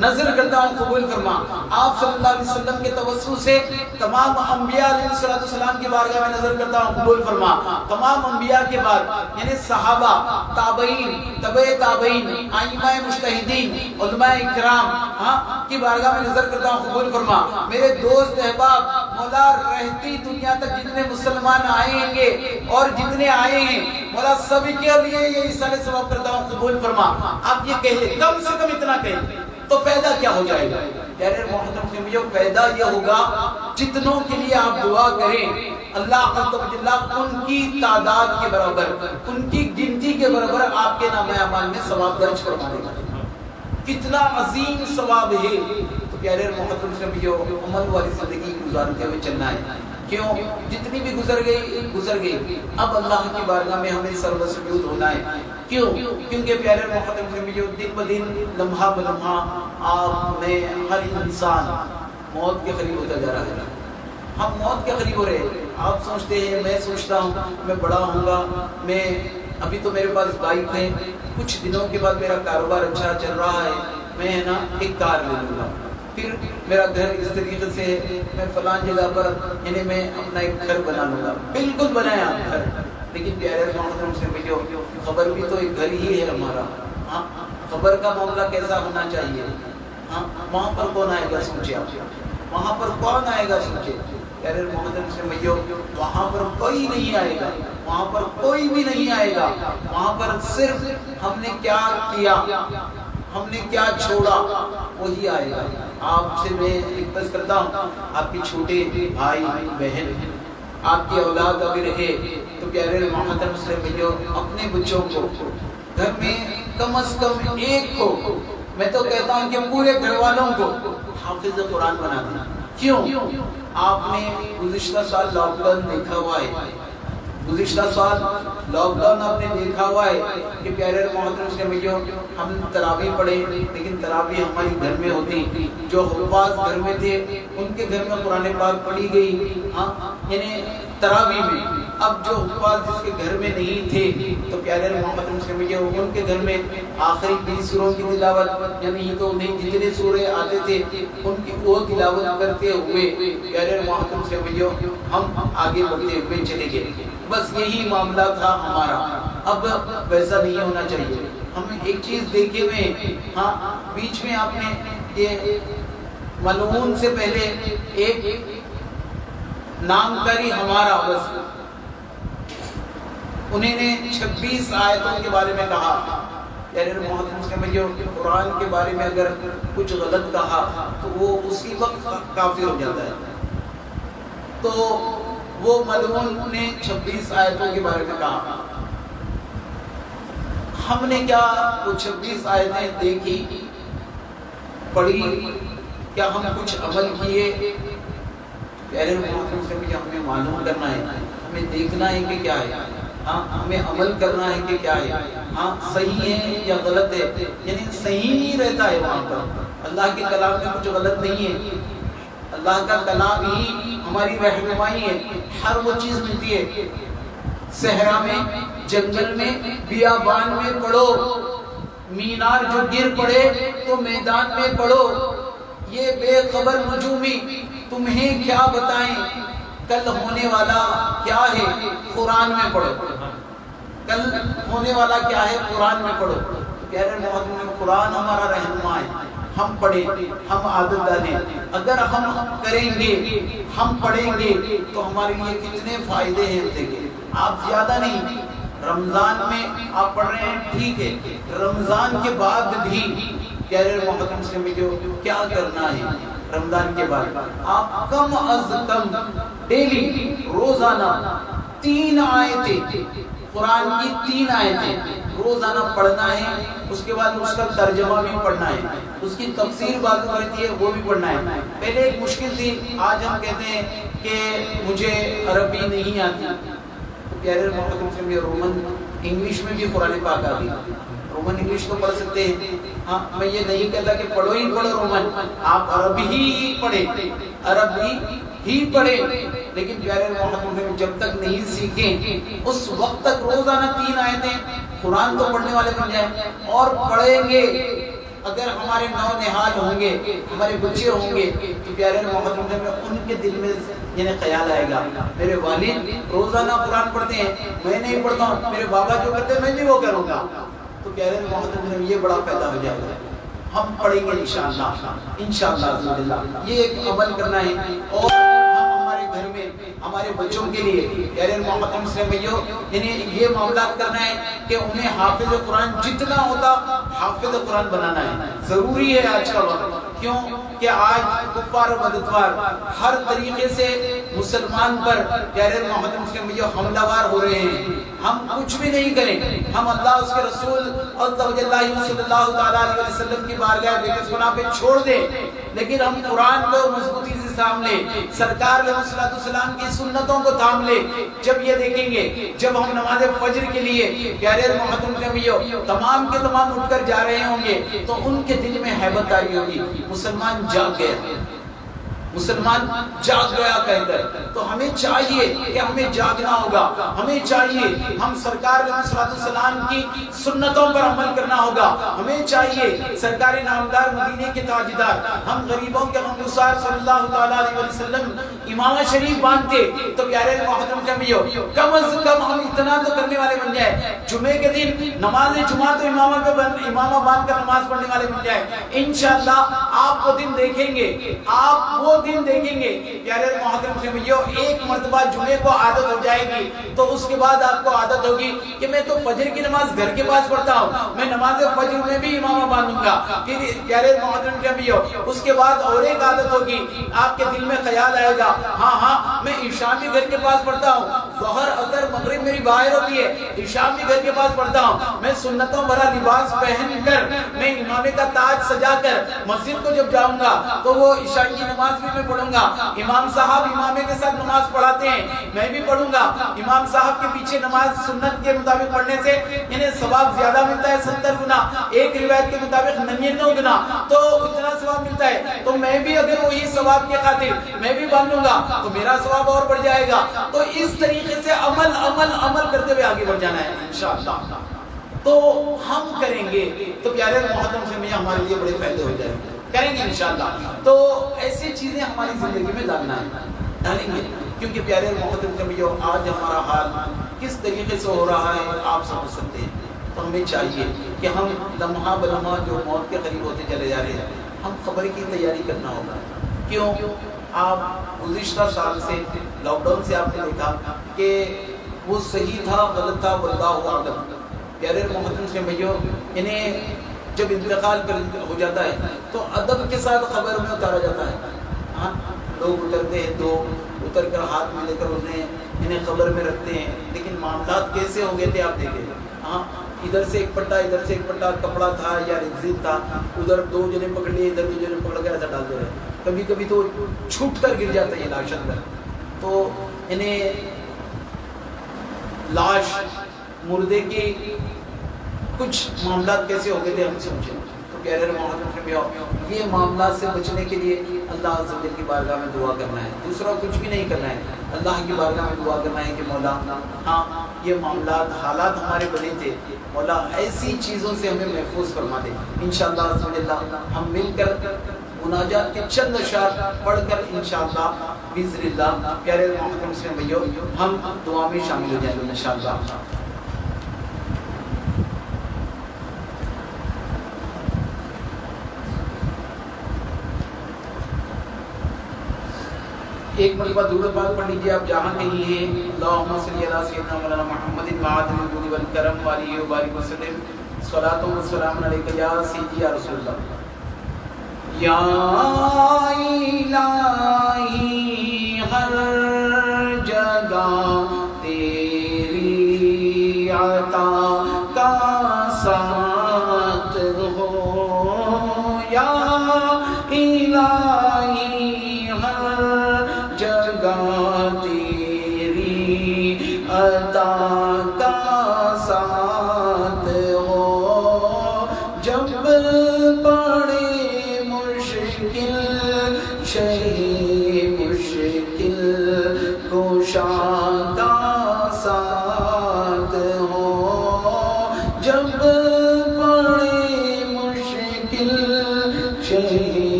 نظر کرتا ہوں، قبول فرما۔ آپ صلی اللہ علیہ وسلم کے توسل سے تمام انبیاء علیہ السلام کی بارگاہ میں نظر کرتا ہوں، قبول فرما۔ تمام انبیاء کے بعد یعنی صحابہ، تابعین، تبع تابعین، ائمہ مجتہدین، علماء اکرام کی بارگاہ میں نظر کرتا ہوں، قبول فرما۔ میرے دوست احباب، مولا رہتی دنیا تک جتنے مسلمان آئیں گے اور جتنے آئے ہیں مولا سبھی کے لیے یہ ایصال ثواب کرتا ہوں، قبول فرما۔ آپ یہ کہہ لیں، کم سے کم اتنا کہیں تو فائدہ کیا ہو جائے گا؟ پیارے محترم سے فائدہ یہ ہوگا جتنوں کے لیے آپ دعا کریں اللہ عز و جل ان کی تعداد کے برابر، ان کی گنتی کے برابر آپ کے نامہ اعمال میں ثواب درج فرما دے گا۔ کتنا عظیم ثواب ہے۔ تو پیارے محترم سے عمل والی زندگی گزارتے ہوئے چلنا ہے۔ کیوں؟ جتنی بھی گزر گئی اب اللہ کی بارگاہ میں ہمیں سر و سجود ہونا ہے۔ کیوں؟ کیونکہ پیارے محترم سے دن بدن لمحہ بلمحہ آپ میں ہر انسان موت کے قریب ہوتا جا رہا ہے۔ ہم موت کے قریب ہو رہے ہیں۔ آپ سوچتے ہیں، میں سوچتا ہوں میں بڑا ہوں گا، میں ابھی تو میرے پاس بائک ہے، کچھ دنوں کے بعد میرا کاروبار اچھا چل رہا ہے، میں نا ایک کار لے لوں گا، پھر میرا گھر اس طریقے سے میں فلاں جگہ پر یعنی میں اپنا ایک گھر بنا لوں گا۔ بالکل بنایا آپ گھر، لیکن پیارے محترم سے جو خبر بھی تو ایک گھر ہی ہے ہمارا۔ ہاں، خبر کا معاملہ کیسا ہونا چاہیے؟ ہاں، وہاں پر کون آئے گا سوچے آپ، وہاں پر کون آئے گا سوچے۔ پیارے محترم سے وہاں پر کوئی نہیں آئے گا، وہاں پر کوئی بھی نہیں آئے گا۔ وہاں پر صرف ہم نے کیا کیا، ہم نے کیا چھوڑا، وہی آئے گا۔ آپ سے میں ریکویسٹ کرتا ہوں، آپ کے چھوٹے بھائی بہن، آپ کی اولاد اگر ہے تو پیارے محترم سے اپنے بچوں کو گھر میں کم از کم ایک کو، میں تو کہتا ہوں کہ پورے گھر والوں کو حافظ قرآن بنا دیں۔ کیوں؟ آپ نے گزشتہ سال لاک ڈاؤن دیکھا ہوا ہے، گزشتہ سال لاک ڈاؤن آپ نے دیکھا ہوا ہے کہ پیارے محترم سے ہم تراویح پڑھے، لیکن تراویح ہماری گھر میں ہوتی، جو حفاظ گھر میں تھے ان کے گھر میں قرآن پاک پڑھی گئی، ہاں یعنی تراویح میں۔ اب جو حفاظ جس کے گھر میں نہیں تھے تو پیارے محترم سے ان کے گھر میں آخری 20 سوروں کی تلاوت، یعنی تو انہیں جتنے سورے آتے تھے ان کی وہ تلاوت کرتے ہوئے پیارے محترم سے ہم آگے بڑھتے ہوئے چلے گئے۔ بس یہی معاملہ تھا ہمارا، اب ویسا نہیں ہونا چاہیے۔ ہم ایک چیز دیکھے ہوئے، ہاں بیچ میں آپ نے یہ ملعون سے پہلے ایک نام کری ہمارا، بس انہیں نے 26 آیتوں کے بارے میں کہا۔ پیارے محترم سے قرآن کے بارے میں اگر کچھ غلط کہا تو وہ اسی وقت کافر ہو جاتا ہے۔ تو وہ ملعون نے 26 آیتوں کے بارے میں کہا۔ ہم نے کیا وہ 26 آیتیں دیکھی، پڑھی، کیا ہم کچھ عمل کیے؟ پیارے محترم سے ہمیں معلوم کرنا ہے، ہمیں دیکھنا ہے کہ کیا ہے، ہاں ہمیں عمل کرنا ہے کہ کیا ہے، ہاں صحیح ہے یا غلط ہے، یعنی صحیح نہیں رہتا ہے وہاں پر۔ اللہ کے کلام میں کچھ غلط نہیں ہے، اللہ کا کلام ہی ہماری رہنمائی ہے، ہر وہ چیز ملتی ہے۔ صحرا میں، جنگل میں، بیابان میں پڑھو، مینار جو گر پڑے تو میدان میں پڑھو، یہ بے خبر نجومی تمہیں کیا بتائیں کل ہونے والا کیا ہے، قرآن میں پڑھو، کل ہونے والا کیا ہے قرآن میں پڑھو۔ پیارے محترم، قرآن ہمارا رہنما ہے، ہم پڑھیں، ہم عادت ڈالیں، اگر ہم کریں گے، ہم پڑھیں گے تو ہمارے لیے کتنے فائدے ہیں دیکھیں۔ آپ زیادہ نہیں، رمضان میں آپ پڑھ رہے ہیں ٹھیک ہے، رمضان کے بعد بھی پیارے محترم سے کیا کرنا ہے؟ رمضان کے بعد آپ کم از کم ڈیلی روزانہ 3 آیتیں، قرآن کی 3 آیتیں روزانہ پڑھنا ہے۔ اس کے بعد اس کا ترجمہ بھی پڑھنا ہے، اس کی تفسیر بعد میں رہتی ہے وہ بھی پڑھنا ہے۔ پہلے ایک مشکل تھی، آج ہم کہتے ہیں کہ مجھے عربی نہیں آتی، تو پیارے محترم سے رومن انگلش میں بھی قرآن پاک آ گئی، رومن انگلش تو پڑھ سکتے ہیں۔ ہاں میں یہ نہیں کہتا کہ پڑھو ہی پڑھو رومن، آپ عربی ہی پڑھیں، عربی ہی پڑھیں، لیکن پیارے محمد جب تک نہیں سیکھیں اس وقت تک روزانہ 3 آیتیں قرآن تو پڑھنے والے بن جائیں اور پڑھیں گے. اگر ہمارے نونہال ہوں گے، ہمارے بچے ہوں گے تو پیارے محمد میں ان کے دل میں یعنی خیال آئے گا میرے والد روزانہ قرآن پڑھتے ہیں، میں نہیں پڑھتا ہوں، میرے بابا جو کرتے ہیں میں بھی وہ کروں گا. تو پیارے محمد میں یہ بڑا پیدا ہو جائے گا. ہم پڑھیں گے انشاءاللہ. یہ ایک عمل کرنا ہے. اور ہم ہمارے گھر میں ہمارے بچوں کے لیے پیارے محمد مسلم بھائیوں یعنی یہ معاملات کرنا ہے کہ انہیں حافظ قرآن جتنا ہوتا حافظ قرآن بنانا ہے. ضروری ہے آج کا وقت. کیوں کہ آج کفار و بدتوار ہر طریقے سے مسلمان پر پیارے محمد مسلم بھائیوں حملہ وار ہو رہے ہیں. ہم کچھ بھی نہیں کریں، ہم اللہ اس کے رسول صلی اللہ علیہ وسلم کی بارگاہ دیکھ سنا پہ چھوڑ دیں، لیکن ہم قرآن کو مضبوطی سے تھام لیں، سرکار علیہ السلام کی سنتوں کو تھام لیں. جب یہ دیکھیں گے جب ہم نماز فجر کے لیے پیارے محمد نبیوں تمام کے تمام اٹھ کر جا رہے ہوں گے تو ان کے دل میں ہیبت تاری ہوگی. مسلمان جاگ گیا، مسلمان جاگ گیا کہہ کر. تو ہمیں چاہیے کہ ہمیں جاگنا ہوگا. ہمیں چاہیے ہم سرکار علیہ السلام کی سنتوں پر عمل کرنا ہوگا. ہمیں چاہیے سرکار نامدار مدینے کے تاجدار ہم غریبوں کے غمگسار صلی اللہ علیہ وسلم امامہ شریف باندھتے تو پیارے محترم جمعیوں کم از کم ہم اتنا تو کرنے والے بن جائے جمعے کے دن نماز جمعہ تو امامہ باندھ کر نماز پڑھنے والے بن جائے. انشاءاللہ آپ وہ دن دیکھیں گے، آپ وہ دن دیکھیں گے پیارے محترم سے بھائیو ایک مرتبہ جمعے کو عادت ہو جائے گی تو اس کے بعد آپ کو عادت ہوگی کہ میں تو فجر کی نماز گھر کے پاس پڑھتا ہوں، میں نماز فجر میں بھی امامہ باندھوں گا. پھر پیارے محترم سے بھائیو اس کے بعد اور ایک عادت ہوگی، آپ کے دل میں خیال آئے گا ہاں میں عشاء بھی گھر کے پاس پڑھتا ہوں، ظہر اثر مغرب میری باہر ہوتی ہے، عشاء بھی گھر کے پاس پڑھتا ہوں، میں سنتوں بھرا لباس پہن کر میں امامے کا تاج سجا کر مسجد کو جب جاؤں گا تو وہ عشاء کی نماز بھی میں پڑھوں گا. امام صاحب امامے کے ساتھ نماز پڑھاتے ہیں میں بھی پڑھوں گا. امام صاحب کے پیچھے نماز سنت کے مطابق پڑھنے سے انہیں ثواب زیادہ ملتا ہے 70 گنا، ایک روایت کے مطابق 99 گنا، تو اتنا ثواب ملتا ہے. تو میں بھی اگر وہی ثواب کے خاطر میں بھی باندھوں گا تو میرا ثواب اور بڑھ جائے گا. تو اس طریقے سے عمل کرتے ہوئے آگے بڑھ جانا ہے انشاءاللہ. تو ہم کریں گے تو پیارے محترم سے میں ہمارے لیے بڑے فائدے ہو جائیں گے، کریں گے انشاءاللہ. تو ایسی چیزیں ہماری زندگی میں ڈالیں گے کیونکہ پیارے محترم سے جو آج ہمارا حال کس طریقے سے ہو رہا ہے آپ سمجھ سکتے ہیں. تو ہمیں چاہیے کہ ہم لمحہ بلمحہ جو موت کے قریب ہوتے چلے جا رہے ہیں ہم خبر کی تیاری کرنا ہوگا. کیوں؟ آپ گزشتہ سال سے لاک ڈاؤن سے آپ نے دیکھا کہ وہ صحیح تھا غلط تھا واللہ اعلم. پیارے محترم سے بھائیو انہیں جب انتقال ہو جاتا ہے تو ادب کے ساتھ خبر میں اتارا جاتا ہے. ہاں لوگ اترتے ہیں، دو اتر کر ہاتھ میں لے کر انہیں خبر میں رکھتے ہیں. لیکن معاملات کیسے ہو گئے تھے آپ دیکھیں. ہاں ادھر سے ایک پٹا کپڑا تھا یا ریزن تھا، ادھر 2 جنے پکڑ لیے، ادھر 2 جنے پکڑ کر ایسا ڈال دے رہے. کبھی تو چھوٹ کر گر جاتا ہے لاش اندر. تو انہیں لاش مردے کی کچھ معاملات کیسے ہو گئے تھے ہم سمجھیں. تو پیارے محترم یہ معاملات سے بچنے کے لیے اللہ عز و جل کی بارگاہ میں دعا کرنا ہے، دوسرا کچھ بھی نہیں کرنا ہے. اللہ کی بارگاہ میں دعا کرنا ہے کہ مولا ہاں یہ معاملات حالات ہمارے بنے تھے، مولا ایسی چیزوں سے ہمیں محفوظ فرما دے. انشاءاللہ عز و جل ہم مل کر مناجات کے چند اشعار پڑھ کر انشاءاللہ باذن اللہ پیارے محترم سے بھائیو ہم دعا میں شامل ہو جائیں گے انشاءاللہ. ایک مرتبہ درود پاک پڑھ لیجیے آپ جہاں کہیں ہیں. اللہم صلی علی سیدنا مولانا محمد معدن الجود والکرم وآلہ وبارک وسلم. صلاۃ و سلام علیک یا سیدی یا رسول اللہ. یا الہی ہر جگہ تیری عطا کا ساتھ ہو، یا الہی ہر جگہ تیری عطا کا ساتھ ہو. جب پڑے مشکل شہی مشکل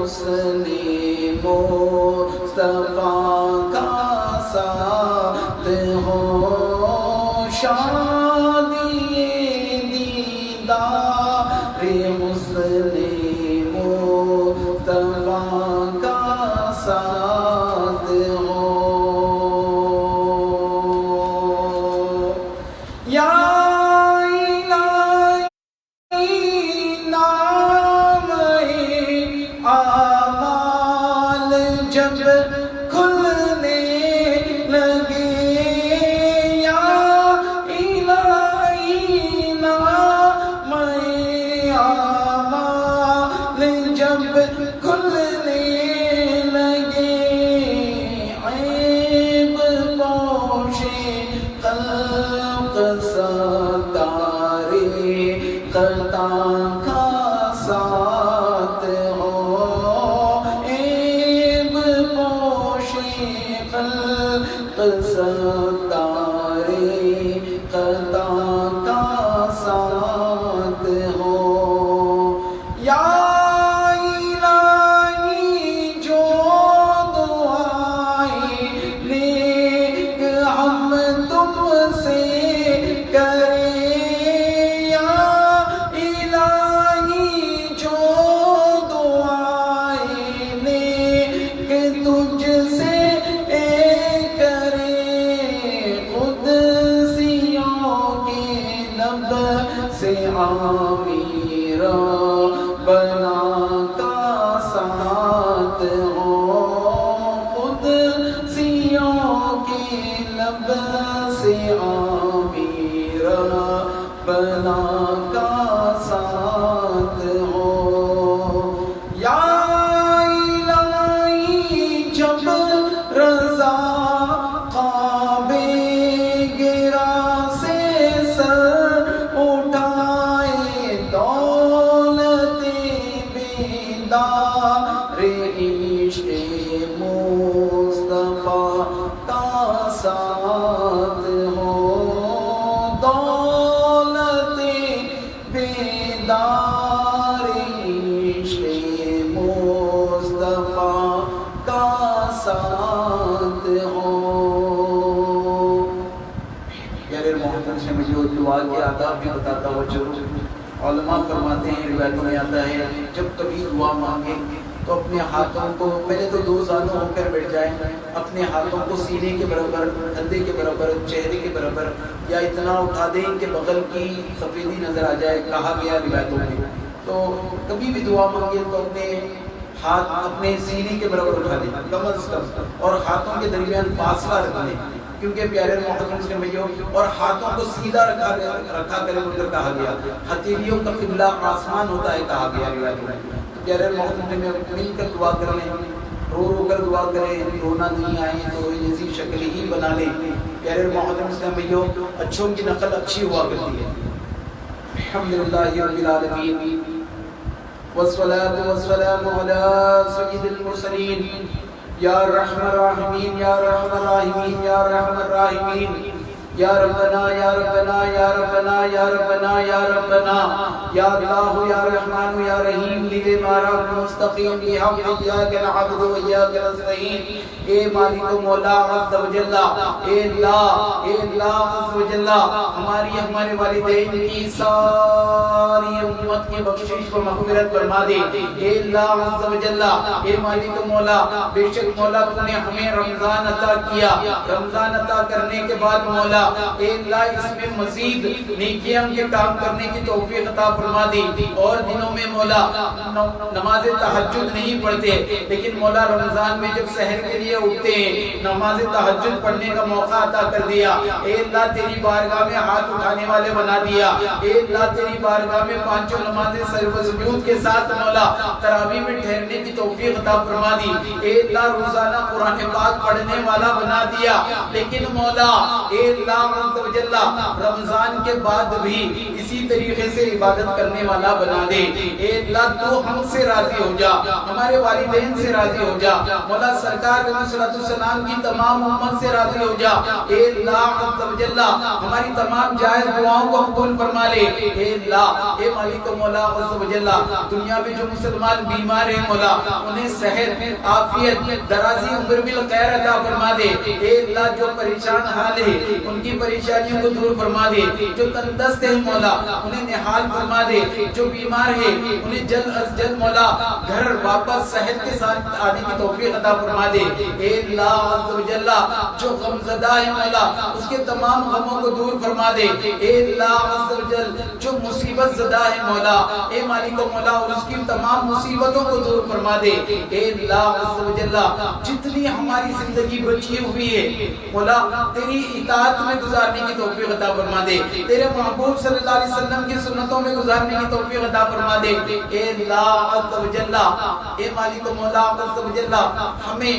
حسن مصطفیٰ کا ساتھ ہو شادی دیدار حسن مصطفیٰ کا ساتھ ہو یا جب کھلنے لگے یا الہی نام اعمال جب کھلنے لگے عیب پوش خلق ستارے قطع کا ساتھ ہو ستارے قطع کا ساتھ ہو یا الہی جو دعائیں نیک ہم تم سے کریں یا الہی جو دعائیں نیک تجھ سے سے عامر بنا کا ساتھ ہو قدسیوں کے لب سے عامر بنا کا ساتھ ہو یا الہی جب رضا عشق مصطفیٰ کا ساتھ ہو دولت بیدار عشق مصطفیٰ کا ساتھ ہو پیارے محترم سے مجھے دعا کے آداب بھی بتاتا ہوا چلو علماء فرماتے ہیں روایتوں میں آتا ہے جب کبھی دعا مانگے تو اپنے ہاتھوں کو پہلے تو 2 زانو ہو کر بیٹھ جائیں اپنے ہاتھوں کو سینے کے برابر کندھے کے برابر چہرے کے برابر یا اتنا اٹھا دیں کہ بغل کی سفیدی نظر آ جائے کہا گیا روایتوں میں تو کبھی بھی دعا مانگے تو اپنے ہاتھ اپنے سینے کے برابر اٹھا دیں کم از کم اور ہاتھوں کے درمیان فاصلہ رکھ دیں کیونکہ پیارے محترم سے بھائیوں اور ہاتھوں کو سیدھا رکھا کرے مگر کہا گیا ہتھیلیوں کا قبلہ آسمان ہوتا ہے کہا گیا روایتوں میں پیارے محترم میں مل کر دعا کر لیں رو کر دعا کریں رونا نہیں آئے تو ایسی شکل ہی بنا لیں پیارے محترم سے بھائیوں اچھوں کی نقل اچھی ہوا کرتی ہے الحمدللہ رب العالمین والصلاة والسلام علی سید المرسلین یا رحم الراحمین یا رحم الراحمین یا رحم الراحمین یا ربنا یا ربنا یا ربنا یا ربنا یا ربنا یا اللہ یا رحمان یا رحیم لیے مارا مستقیم بحق ایاک نعبد و ایاک نستعین اے مالک و مولا عز و جل اے اللہ عز و جل ہمارے والدین کی ساری امت کی بخشش و مغفرت فرما دے اے اللہ عز و جل اے مالک و مولا بے شک مولا تو نے ہمیں رمضان عطا کیا رمضان عطا کرنے کے بعد مولا اے اللہ اس میں مزید نیکیاں کے کام کرنے کی توفیق عطا فرما دی اور دنوں میں مولا نماز تہجد نہیں پڑھتے لیکن مولا رمضان میں جب سحر کے لیے اٹھتے ہیں نماز تہجد پڑھنے کا موقع عطا کر دیا اے اللہ تیری بارگاہ میں ہاتھ اٹھانے والے بنا دیا اے اللہ تیری بارگاہ میں 5 نمازیں سجدہ و سجود کے ساتھ مولا تراویح میں ٹھہرنے کی توفیق عطا فرما دی اے اللہ روزانہ قرآن پاک پڑھنے والا بنا دیا لیکن مولا اے اللہ اللہ عز و جل رمضان کے بعد بھی اسی طریقے سے عبادت کرنے والا بنا دے۔ اے اللہ تو ہم سے راضی ہو جا، ہمارے والدین سے راضی ہو جا، مولا سرکار علیہ الصلوۃ والسلام کی تمام امت سے راضی ہو جا۔ اے اللہ عز و جل ہماری تمام جائز دعاؤں کو قبول فرما لے۔ اے اللہ، اے مالک مولا عز و جل دنیا میں جو مسلمان بیمار ہیں مولا انہیں صحت، عافیت، درازی عمر بالخیر عطا فرما دے۔ اے اللہ جو پریشان حال ہے ان کی پریشانیوں کو دور فرما دے، جو تندرست ہیں مولا انہیں نحال فرما دے، جو بیمار ہیں انہیں جلد از جلد مولا گھر واپس صحت کے ساتھ آنے کی توفیق عطا فرما دے۔ اے اللہ عز و جل جو غم زدہ ہے مولا اس کے تمام غموں کو دور فرما دے۔ اے اللہ عز و جل جو مصیبت زدہ ہے مولا اے مالک مولا اس کی تمام مصیبتوں کو دور فرما دے۔ اے اللہ عز و جل جتنی ہماری زندگی بچی ہوئی ہے مولا تیری اطاعت میں گزارنے کی توفیق عطا فرما دے، تیرے محبوب صلی اللہ علیہ وسلم کی سنتوں میں گزارنے کی توفیق عطا فرما دے۔ اے اللہ عز و جل، اے مالک مولا عز و جل ہمیں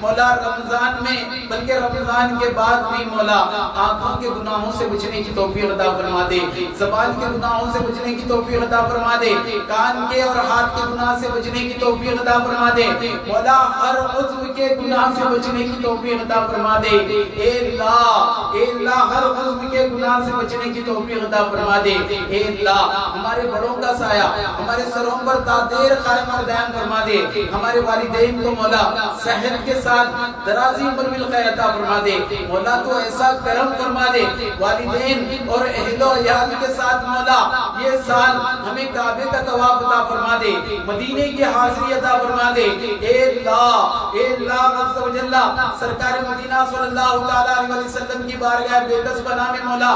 مولا رمضان میں بلکہ رمضان کے بعد بھی مولا آنکھوں کے گناہوں سے بچنے کی توفیق عطا فرما دے، زبان کے گناہوں سے بچنے کی توفیق عطا فرما دے، کان کے اور ہاتھ کے گناہ سے بچنے کی توفیق عطا فرما دے، مولا ہر عضو کے گناہ سے بچنے کی توفیق عطا فرما دے۔ اے اللہ ہر عضو کے گناہ سے بچنے کی توفیق عطا فرما دے۔ اے اللہ ہمارے بڑوں کا سایہ ہمارے سروں پر تا دیر قائم اور دائم فرما دے، ہمارے والدین کو مولا صحت کے ساتھ درازی عمر بالخیر عطا فرما دے۔ مولا تو ایسا کرم فرما دے والدین اور اہل و عیال کے ساتھ مولا یہ سال ہمیں کعبے کا طواف عطا فرما دے، مدینے کی حاضری عطا فرما دے۔ اے اللہ عز و جل سرکار مدینہ صلی اللہ تعالی علیہ وسلم کی بارگاہ بیکس بنا میں مولا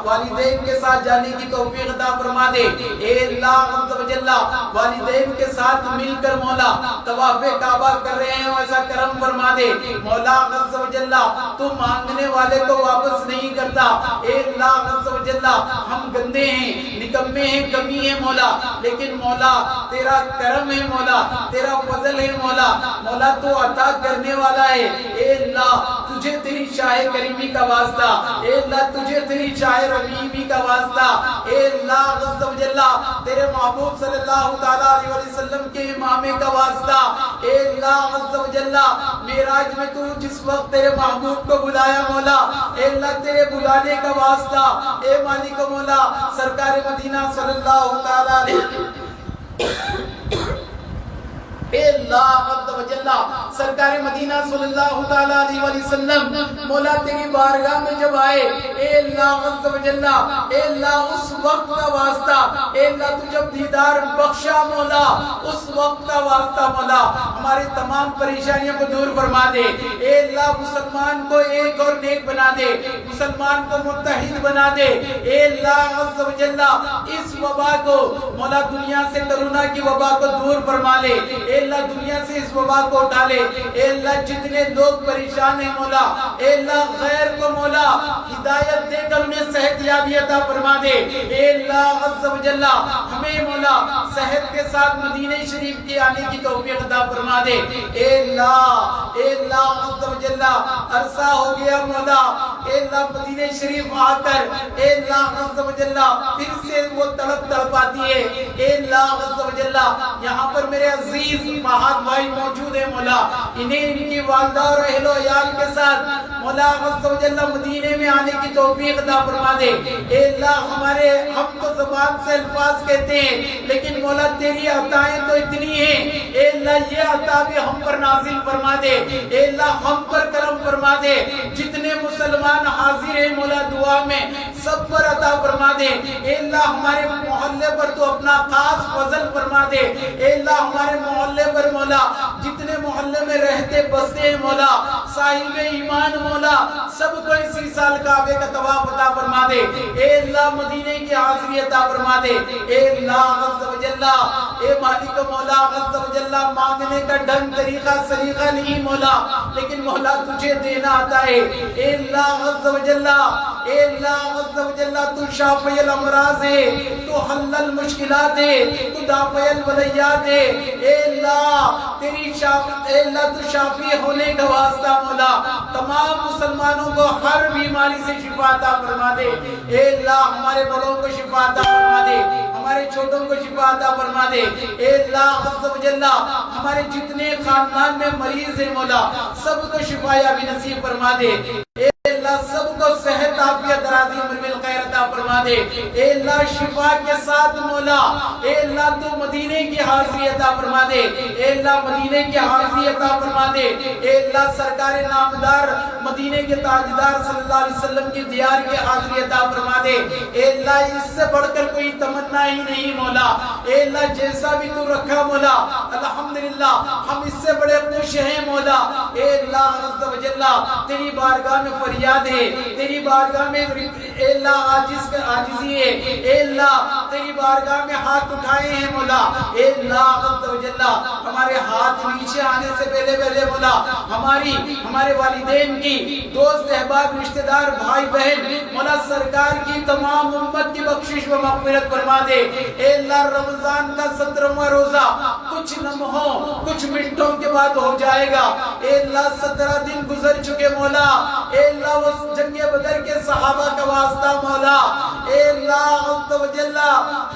والدین کے ساتھ جانے کی توفیق عطا فرما دے۔ اے اللہ عز و جل والدین کے ساتھ مل کر مولا طواف کعبہ کر رہے ہیں ایسا کرم فرما دے۔ مولا عز و جل تو مانگنے والے کو واپس نہیں کرتا۔ اے اللہ عز و جل ہم گندے ہیں، نکمے ہیں، کمی ہیں مولا، لیکن مولا تیرا کرم ہے مولا، تیرا فضل ہے مولا، مولا تو عطا کرنے والا ہے۔ اے اللہ تجھے تیری شاہ کریمی کا واسطہ، اے اللہ تجھے تیری شاہ رحیمی کا واسطہ، اے اللہ عز و جل تیرے محبوب صلی اللہ تعالی علیہ وسلم کے امامے کا واسطہ۔ اے اللہ عز و جل معراج میں تو جس وقت تیرے محبوب کو بلایا مولا اے اللہ تیرے بلانے کا واسطہ، اے مالک مولا سرکار مدینہ صلی اللہ تعالی علیہ اے اللہ عز و جل سرکار مدینہ صلی اللہ تعالی علیہ وسلم مولا تیری بارگاہ میں جب آئے اے اللہ عز و جل اے اللہ اس وقت کا واسطہ، اے اللہ تو جب دیدار بخشا مولا اس وقت کا واسطہ مولا ہمارے تمام پریشانیوں کو دور فرما دے۔ اے اللہ مسلمان کو ایک اور نیک بنا دے، مسلمان کو متحد بنا دے۔ اے اللہ عز و جل اس وبا کو مولا دنیا سے کرونا کی وبا کو دور فرما لے، اے اللہ دنیا سے اس وبا کو اٹھا لے۔ اے اللہ جتنے لوگ پریشان ہیں مولا اے اللہ غیر کو مولا ہدایت دے کر انہیں صحت یابی عطا فرما دے۔ اے اللہ عز و جل ہمیں مولا صحت کے ساتھ مدینہ شریف کے آنے کی توفیق عطا فرما دے۔ اے اللہ عز و جل عرصہ ہو گیا مولا اے اللہ مدینہ شریف آ کر اے اللہ عز و جل پھر سے وہ تڑپ تڑپاتی ہے۔ اے اللہ عز و جل یہاں پر میرے عزیز فہد بھائی موجود ہیں مولا، انہیں ان کی والدہ اور اہل و عیال کے ساتھ مولا عز و جل مدینے میں آنے کی توفیق عطا فرما دے۔ اے اللہ ہم تو زبان سے الفاظ کہتے ہیں لیکن مولا تیری عطائیں تو اتنی ہیں، اے اللہ یہ عطا بھی ہم پر نازل فرما دے۔ اے اللہ ہم پر کرم فرما دے، جتنے مسلمان حاضر ہیں مولا دعا میں سب پر عطا فرما دے۔ اے اللہ ہمارے محلے پر تو اپنا خاص فضل فرما دے۔ اے اللہ ہمارے محلے پر مولا جتنے محلے میں رہتے بستے ہیں مولا صاحب ایمان مولا سب کو اسی سال کعبے کا طواف عطا فرما دے۔ اے اللہ مدینے کی حاضری عطا فرما دے۔ اے اللہ عز و جل اے مالک مولا عز و جل مانگنے کا ڈھنگ طریقہ سلیقہ نہیں مولا لیکن مولا تجھے دینا آتا ہے۔ اے اللہ عز و جل اے اللہ عز و جل تو شافی الامراض ہے، تو حل المشکلات ہے، تو دافع البلیات ہے، اے اللہ اے اللہ تو شافی ہونے کا واسطہ مولا تمام مسلمانوں کو ہر بیماری سے شفا عطا فرما دے، اے اللہ ہمارے بڑوں کو شفا عطا فرما دے، ہمارے چھوٹوں کو شفا عطا فرما دے، اے اللہ عز و جل ہمارے جتنے خاندان میں مریض ہیں مولا سب کو شفا یابی نصیب فرما دے، اے اللہ سب کو صحت عافیت درازی عمر بالخیر عطا فرما دے، اے اللہ شفا کے ساتھ مولا اے اللہ تو مدینے کی حاضری عطا فرما دے، اے اللہ مدینے کی حاضری عطا فرما دے، اے اللہ سرکار نامدار مدینے کے تاجدار صلی اللہ علیہ وسلم کی دیار کی حاضری عطا فرما دے، اے اللہ اس سے بڑھ کر کوئی تمنا ہی نہیں مولا، اے اللہ جیسا بھی تو رکھا مولا الحمدللہ ہم اس سے بڑے خوش ہیں مولا، اے اللہ عز و جل تیری بارگاہ میں فریاد ہے، تیری بارگاہ میں اے اللہ عاجزی ہے، اے اللہ تیری بارگاہ میں ہاتھ اٹھائے ہیں مولا، اے اللہ عز و جل ہمارے ہاتھ نیچے آنے سے پہلے مولا ہمارے والدین کی دوست احباب رشتہ دار بھائی بہن مولا سرکار کی تمام امت کی بخشش و مغفرت فرما دے، اے اللہ رمضان کا 17واں روزہ کچھ لمحوں کچھ منٹوں کے بعد ہو جائے گا، اے اللہ 17 دن گزر چکے مولا، اے اللہ وہ جنگ بدر کے صحابہ کا واسطہ مولا، اے اللہ عز و جل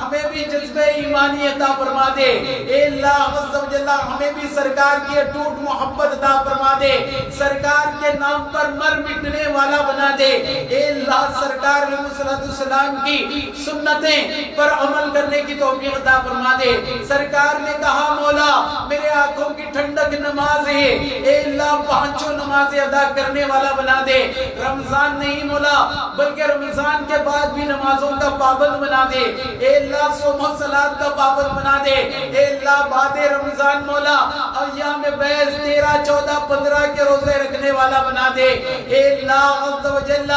ہمیں بھی جذبہ ایمانی عطا فرما دے، اے اللہ عز و جل ہمیں بھی سرکار کی اٹوٹ محبت عطا فرما دے، سرکار کے نام پر مر مٹنے والا بنا دے، اے اللہ سرکار علیہ السلام کی سنتیں پر عمل کرنے کی توفیق عطا فرما دے، سرکار نے کہا مولا میرے آنکھوں کی ٹھنڈک نماز ہے، اے اللہ پانچوں نمازیں ادا کرنے والا بنا دے، رمضان نہیں مولا بلکہ رمضان کے بعد بھی نمازوں کا پابند بنا دے، اے اللہ صوم و صلات کا پابند بنا دے، اے اللہ بعد رمضان مولا ایام بیض 13 14 15 کے روزے رکھنے والا بنا دے، اے اللہ عز و جل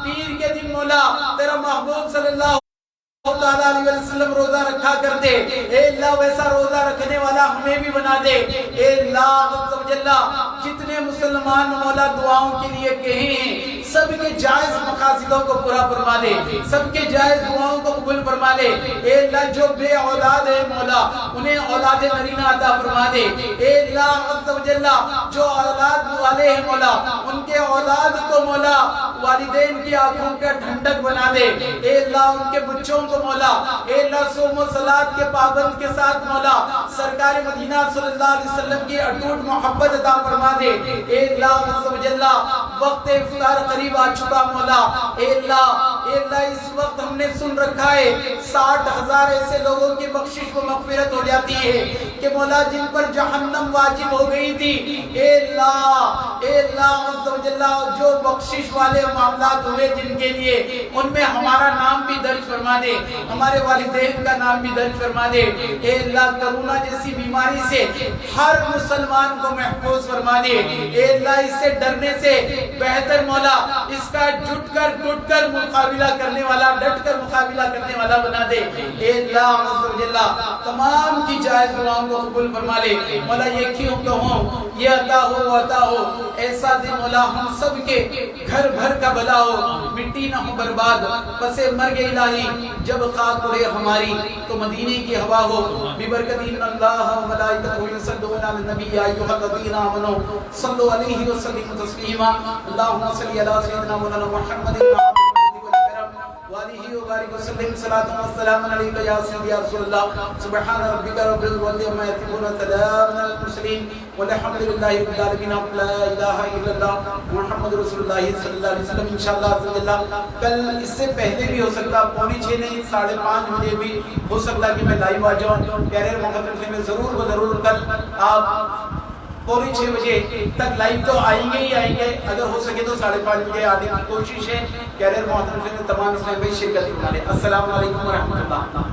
پیر کے دن مولا تیرا محبوب صلی اللہ تعالیٰ علیہ وسلم روزہ رکھا کر دے، اے اللہ ویسا روزہ رکھنے والا ہمیں بھی بنا دے، اے اللہ عز و جل جتنے مسلمان مولا دعاؤں کے لیے کہیں ہیں سب کے جائز مقاصدوں کو پورا فرما دے، سب کے جائز دعاؤں کو قبول فرما لے، اے اللہ جو بے اولاد ہے مولا انہیں اولاد نرینہ عطا فرما دے، اے اللہ عز و جل جو اولاد والے ہیں مولا ان کے اولاد کو مولا والدین کی آنکھوں کا ٹھنڈک بنا دے، اے اللہ ان کے بچوں کو مولا اے اللہ صوم و صلات کے پابند کے ساتھ مولا سرکار مدینہ صلی اللہ علیہ وسلم کی اٹوٹ محبت عطا فرما دے، اے اللہ عز و جل وقت افطار قریب آ چکا مولا، اے اللہ اس وقت ہم نے سن رکھا ہے 60,000 ایسے لوگوں کی بخشش و مغفرت ہو جاتی ہے کہ مولا جن پر جہنم واجب ہو گئی تھی، اے اللہ عز و جل جو بخشش والے معاملات ہوئے جن کے لیے ان میں ہمارا نام بھی درج فرما دے، ہمارے والدین کا نام بھی درج فرما دے، اے اللہ کرونا جیسی بیماری سے ہر مسلمان کو محفوظ فرما دے، اے اللہ اس سے ڈرنے سے بہتر مولا اس کا ڈٹ کر مقابلہ کرنے والا ڈٹ کر مقابلہ کرنے والا بنا دے، اے اللہ عز و جل تمام کی جائز دعاؤں کو قبول فرما لے، مولا یہ کیوں کہوں یہ عطا ہو وہ عطا ہو ایسا دے مولا ہم سب کے گھر بھر کا بھلا ہو، مٹی نہ ہو برباد پس مرگ الہی جب خاک اڑے ہماری تو مدینے کی ہوا ہو، ببرکت ان اللہ و ملائکتہ یصلون علی النبی یا ایھا الذین آمنوا صلوا علیہ وسلموا تسلیما، اللهم صل علی سیدنا مولانا محمد وآلہ وبارک وسلم صلاۃ و سلام علیک یا سیدی یا رسول اللہ، سبحان ربک رب العزۃ عما یصفون وسلام علی المرسلین والحمد للہ رب العالمین، لا الہ الا اللہ محمد رسول اللہ صلی اللہ علیہ وسلم۔ انشاءاللہ کل اس سے پہلے بھی ہو سکتا 4:45 نہیں 5:30 بجے بھی ہو سکتا کہ میں لائیو آ جاؤں، کیریئر محترم سے میں ضرور کل آپ 4:45 بجے تک لائیو تو آئیں گے، اگر ہو سکے تو 5:30 بجے آنے کی کوشش ہے، کیریئر محترم سے تمام اسلام بھائی شرکت کرنا لے۔ السلام علیکم ورحمۃ اللہ۔